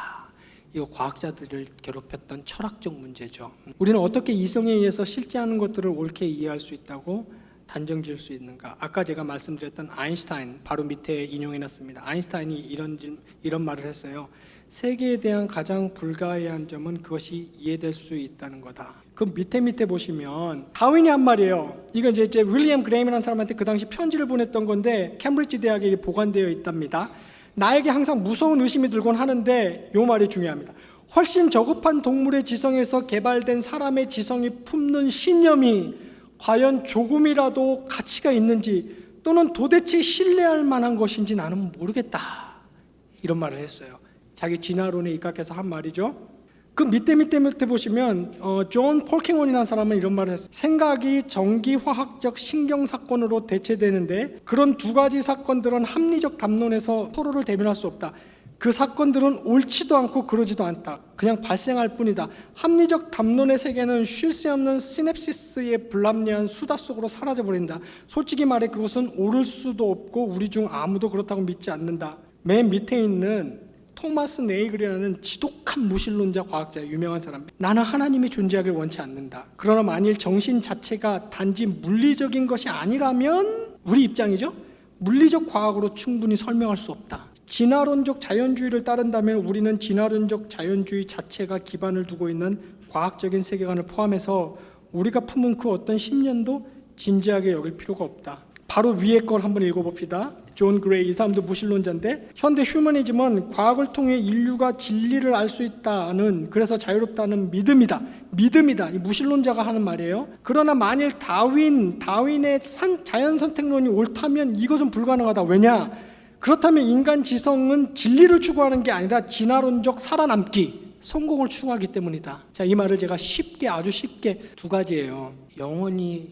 [SPEAKER 2] 이거 과학자들을 괴롭혔던 철학적 문제죠. 우리는 어떻게 이성에 의해서 실제 하는 것들을 옳게 이해할 수 있다고 단정 지을 수 있는가. 아까 제가 말씀드렸던 아인슈타인 바로 밑에 인용해놨습니다. 아인슈타인이 이런 말을 했어요. 세계에 대한 가장 불가해한 점은 그것이 이해될 수 있다는 거다. 그 밑에 보시면 다윈이 한 말이에요. 이건 이제 윌리엄 그레임이라는 사람한테 그 당시 편지를 보냈던 건데 캠브리지 대학에 보관되어 있답니다. 나에게 항상 무서운 의심이 들곤 하는데 이 말이 중요합니다. 훨씬 저급한 동물의 지성에서 개발된 사람의 지성이 품는 신념이 과연 조금이라도 가치가 있는지 또는 도대체 신뢰할 만한 것인지 나는 모르겠다. 이런 말을 했어요. 자기 진화론에 입각해서 한 말이죠. 그 밑에 보시면 존 폴킹원이라는 사람은 이런 말을 했어요. 생각이 전기화학적 신경사건으로 대체되는데 그런 두 가지 사건들은 합리적 담론에서 서로를 대변할 수 없다. 그 사건들은 옳지도 않고 그러지도 않다. 그냥 발생할 뿐이다. 합리적 담론의 세계는 쉴 새 없는 시냅시스의 불합리한 수다 속으로 사라져버린다. 솔직히 말해 그것은 옳을 수도 없고 우리 중 아무도 그렇다고 믿지 않는다. 맨 밑에 있는 토마스 네이글이라는 지독한 무신론자 과학자, 유명한 사람. 나는 하나님이 존재하길 원치 않는다. 그러나 만일 정신 자체가 단지 물리적인 것이 아니라면 우리 입장이죠. 물리적 과학으로 충분히 설명할 수 없다. 진화론적 자연주의를 따른다면 우리는 진화론적 자연주의 자체가 기반을 두고 있는 과학적인 세계관을 포함해서 우리가 품은 그 어떤 신념도 진지하게 여길 필요가 없다. 바로 위에 걸 한번 읽어봅시다. 존 그레이, 이 사람도 무신론자인데 현대 휴머니즘은 과학을 통해 인류가 진리를 알 수 있다는, 그래서 자유롭다는 믿음이다. 이 무신론자가 하는 말이에요. 그러나 만일 다윈의 자연 선택론이 옳다면 이것은 불가능하다. 왜냐? 그렇다면 인간 지성은 진리를 추구하는 게 아니라 진화론적 살아남기, 성공을 추구하기 때문이다. 자, 이 말을 제가 아주 쉽게 두 가지예요. 영혼이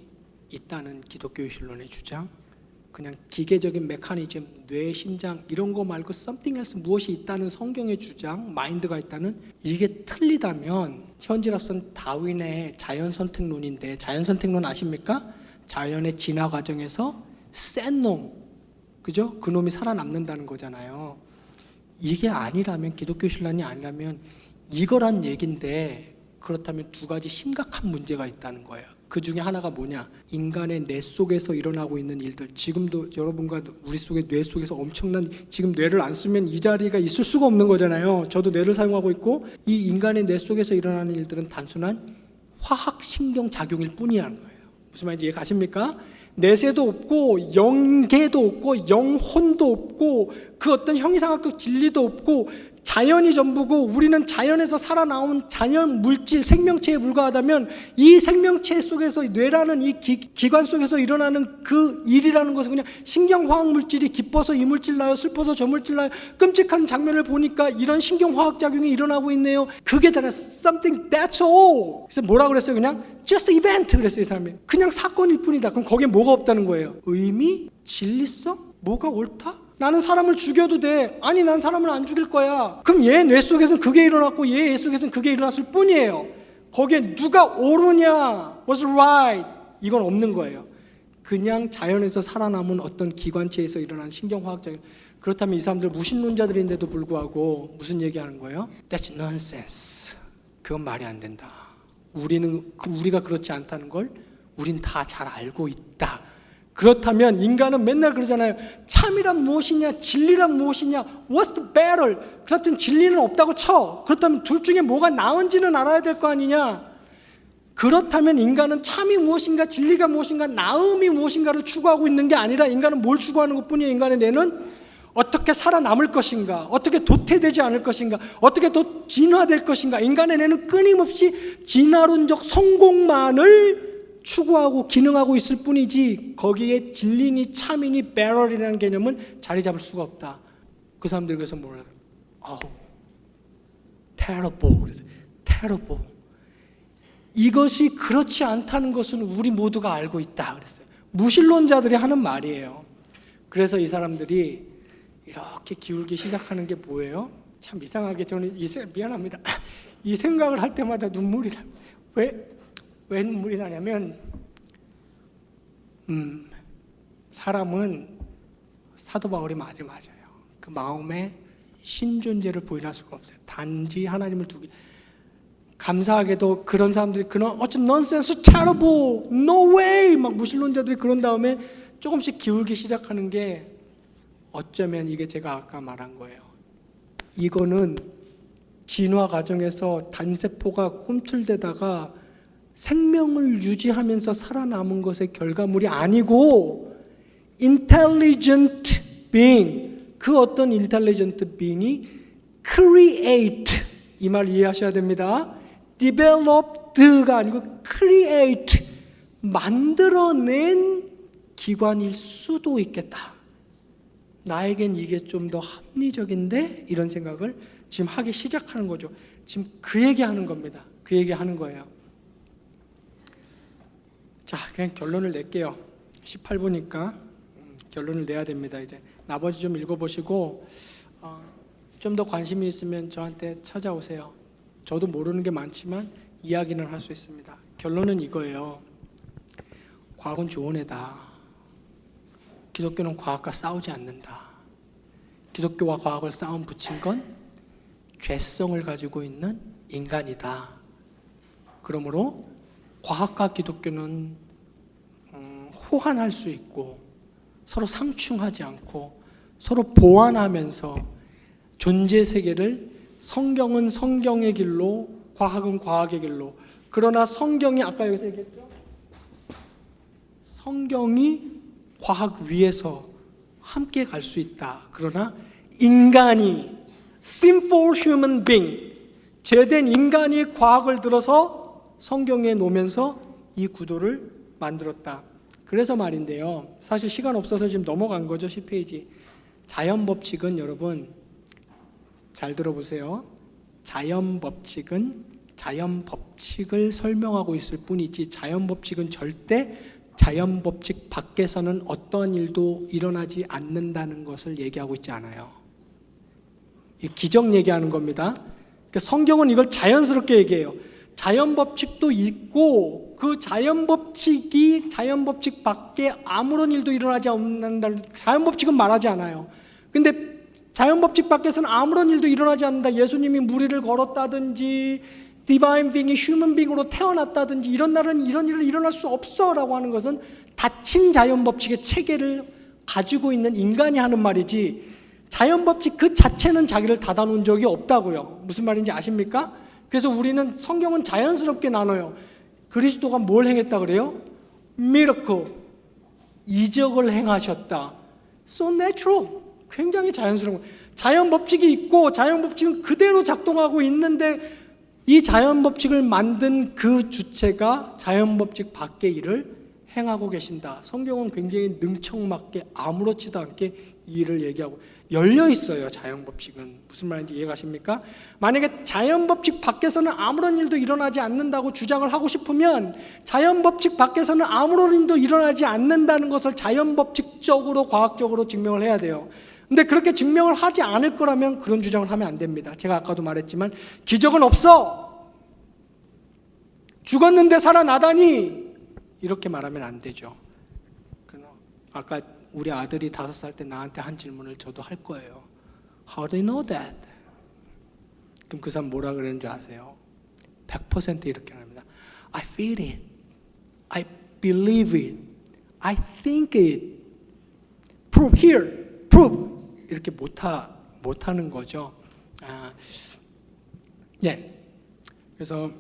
[SPEAKER 2] 있다는 기독교의 신론의 주장, 그냥 기계적인 메커니즘, 뇌, 심장 이런 거 말고 something else, 무엇이 있다는 성경의 주장, 마인드가 있다는, 이게 틀리다면 현재로서는 다윈의 자연 선택론인데, 자연 선택론 아십니까? 자연의 진화 과정에서 센 놈, 그죠? 그 놈이 살아남는다는 거잖아요. 이게 아니라면, 기독교 신론이 아니라면 이거란 얘긴데, 그렇다면 두 가지 심각한 문제가 있다는 거예요. 그 중에 하나가 뭐냐? 인간의 뇌 속에서 일어나고 있는 일들. 지금도 여러분과 우리 속의 뇌 속에서 엄청난, 지금 뇌를 안 쓰면 이 자리가 있을 수가 없는 거잖아요. 저도 뇌를 사용하고 있고, 이 인간의 뇌 속에서 일어나는 일들은 단순한 화학신경 작용일 뿐이라는 거예요. 무슨 말인지 이해 가십니까? 내세도 없고 영계도 없고 영혼도 없고 그 어떤 형이상학적 진리도 없고 자연이 전부고, 우리는 자연에서 살아나온 자연 물질 생명체에 불과하다면 이 생명체 속에서, 뇌라는 이 기관 속에서 일어나는 그 일이라는 것은 그냥 신경화학 물질이 기뻐서 이 물질 나요, 슬퍼서 저 물질 나요. 끔찍한 장면을 보니까 이런 신경화학 작용이 일어나고 있네요. 그게 다 something, that's all. 그래서 뭐라 그랬어요? 그냥 just event 그랬어요. 이 사람이 그냥 사건일 뿐이다. 그럼 거기에 뭐가 없다는 거예요? 의미? 진리성? 뭐가 옳다? 나는 사람을 죽여도 돼. 아니, 난 사람을 안 죽일 거야. 그럼 얘 뇌 속에서는 그게 일어났고 얘 속에서는 그게 일어났을 뿐이에요. 거기에 누가 옳으냐, was right, 이건 없는 거예요. 그냥 자연에서 살아남은 어떤 기관체에서 일어난 신경화학적. 그렇다면 이 사람들 무신론자들인데도 불구하고 무슨 얘기하는 거예요? That's nonsense. 그건 말이 안 된다. 우리가 그렇지 않다는 걸 우린 다 잘 알고 있다. 그렇다면 인간은 맨날 그러잖아요. 참이란 무엇이냐, 진리란 무엇이냐, what's the better? 그렇다면 진리는 없다고 쳐. 그렇다면 둘 중에 뭐가 나은지는 알아야 될 거 아니냐. 그렇다면 인간은 참이 무엇인가, 진리가 무엇인가, 나음이 무엇인가를 추구하고 있는 게 아니라 인간은 뭘 추구하는 것뿐이에요. 인간의 뇌는 어떻게 살아남을 것인가, 어떻게 도태되지 않을 것인가, 어떻게 더 진화될 것인가. 인간의 뇌는 끊임없이 진화론적 성공만을 추구하고 기능하고 있을 뿐이지 거기에 진리니 참이니 배럴이라는 개념은 자리 잡을 수가 없다. 그 사람들이 그래서 뭐라 그래요? terrible. 그래서 terrible. 이것이 그렇지 않다는 것은 우리 모두가 알고 있다 그랬어요. 무신론자들이 하는 말이에요. 그래서 이 사람들이 이렇게 기울기 시작하는 게 뭐예요? 참 이상하게 저는 미안합니다. 이 생각을 할 때마다 눈물이 나요. 왜 눈물이 나냐면 사람은 사도 바울이 맞아요. 그 마음에 신존재를 부인할 수가 없어요. 단지 하나님을 두기. 감사하게도 그런 사람들이 그런 어떤 nonsense, terrible, no way 막 무신론자들이 그런 다음에 조금씩 기울기 시작하는 게 어쩌면 이게 제가 아까 말한 거예요. 이거는 진화 과정에서 단세포가 꿈틀대다가 생명을 유지하면서 살아남은 것의 결과물이 아니고 intelligent being, 그 어떤 intelligent being이 create, 이 말 이해하셔야 됩니다. developed가 아니고 create, 만들어낸 기관일 수도 있겠다. 나에겐 이게 좀 더 합리적인데? 이런 생각을 지금 하기 시작하는 거죠. 지금 그 얘기하는 겁니다. 그 얘기하는 거예요. 자, 그냥 결론을 낼게요. 18부니까 결론을 내야 됩니다. 이제 나머지 좀 읽어보시고 좀 더 관심이 있으면 저한테 찾아오세요. 저도 모르는 게 많지만 이야기는 할 수 있습니다. 결론은 이거예요. 과학은 좋은 애다. 기독교는 과학과 싸우지 않는다. 기독교와 과학을 싸움 붙인 건 죄성을 가지고 있는 인간이다. 그러므로 과학과 기독교는 호환할 수 있고 서로 상충하지 않고 서로 보완하면서 존재 세계를, 성경은 성경의 길로, 과학은 과학의 길로. 그러나 성경이 아까 여기서 얘기했죠? 성경이 과학 위에서 함께 갈 수 있다. 그러나 인간이 sinful human being, 죄된 인간이 과학을 들어서 성경에 놓으면서 이 구도를 만들었다. 그래서 말인데요. 사실 시간 없어서 지금 넘어간 거죠. 10페이지. 자연법칙은 여러분 잘 들어보세요. 자연법칙은 자연법칙을 설명하고 있을 뿐이지 자연법칙은 절대 자연법칙 밖에서는 어떠한 일도 일어나지 않는다는 것을 얘기하고 있지 않아요. 기적 얘기하는 겁니다. 그러니까 성경은 이걸 자연스럽게 얘기해요. 자연법칙도 있고 그 자연법칙 밖에 아무런 일도 일어나지 않는다. 자연법칙은 말하지 않아요. 근데 자연법칙 밖에서는 아무런 일도 일어나지 않는다. 예수님이 무리를 걸었다든지 디바인 빙이 휴먼 빙으로 태어났다든지 이런 날은 이런 일은 일어날 수 없어 라고 하는 것은 닫힌 자연법칙의 체계를 가지고 있는 인간이 하는 말이지 자연법칙 그 자체는 자기를 닫아놓은 적이 없다고요. 무슨 말인지 아십니까? 그래서 우리는 성경은 자연스럽게 나눠요. 그리스도가 뭘 행했다 그래요? miracle, 이적을 행하셨다. So natural, 굉장히 자연스러운 거예요. 자연법칙이 있고 자연법칙은 그대로 작동하고 있는데 이 자연법칙을 만든 그 주체가 자연법칙 밖의 일을 행하고 계신다. 성경은 굉장히 능청맞게 아무렇지도 않게 이 일을 얘기하고 열려 있어요. 자연법칙은 무슨 말인지 이해가십니까? 만약에 자연법칙 밖에서는 아무런 일도 일어나지 않는다고 주장을 하고 싶으면 자연법칙 밖에서는 아무런 일도 일어나지 않는다는 것을 자연법칙적으로 과학적으로 증명을 해야 돼요. 근데 그렇게 증명을 하지 않을 거라면 그런 주장을 하면 안 됩니다. 제가 아까도 말했지만 기적은 없어. 죽었는데 살아나다니 이렇게 말하면 안 되죠. 아까 우리 아들이 5살 때 나한테 한 질문을 저도 할 거예요. How do you know that? 그럼 그 사람 뭐라 그러는 줄 아세요? 100% 이렇게 합니다. I feel it. I believe it. I think it. Prove here. Prove. 이렇게 못하는 거죠. 네. 그래서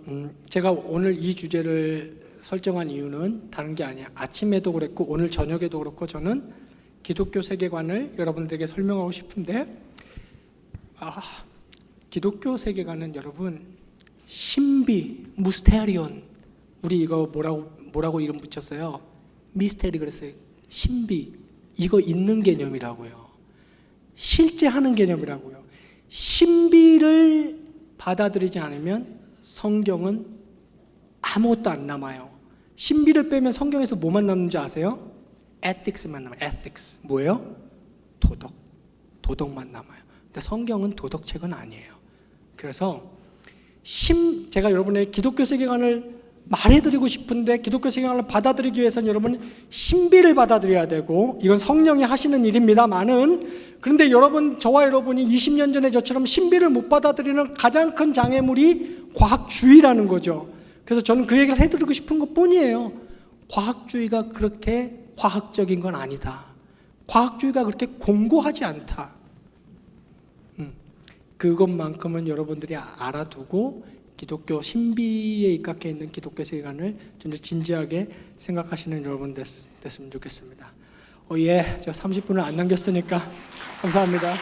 [SPEAKER 2] 제가 오늘 이 주제를 설정한 이유는 다른 게 아니야. 아침에도 그랬고 오늘 저녁에도 그렇고 저는 기독교 세계관을 여러분들에게 설명하고 싶은데 기독교 세계관은 여러분 신비, 무스테리온, 우리 이거 뭐라고 이름 붙였어요? 미스테리 그랬어요. 신비, 이거 있는 개념이라고요. 실제 하는 개념이라고요. 신비를 받아들이지 않으면 성경은 아무것도 안 남아요. 신비를 빼면 성경에서 뭐만 남는지 아세요? ethics만 남아요. ethics. 뭐예요? 도덕. 도덕만 남아요. 근데 성경은 도덕책은 아니에요. 그래서 제가 여러분의 기독교 세계관을 말해드리고 싶은데 기독교 세계관을 받아들이기 위해서는 여러분 신비를 받아들여야 되고 이건 성령이 하시는 일입니다만은 그런데 저와 여러분이 20년 전에 저처럼 신비를 못 받아들이는 가장 큰 장애물이 과학주의라는 거죠. 그래서 저는 그 얘기를 해드리고 싶은 것 뿐이에요. 과학주의가 그렇게 과학적인 건 아니다. 과학주의가 그렇게 공고하지 않다. 그것만큼은 여러분들이 알아두고 기독교 신비에 입각해 있는 기독교 세계관을 좀 더 진지하게 생각하시는 여러분 됐으면 좋겠습니다. 저 30분을 안 남겼으니까 감사합니다.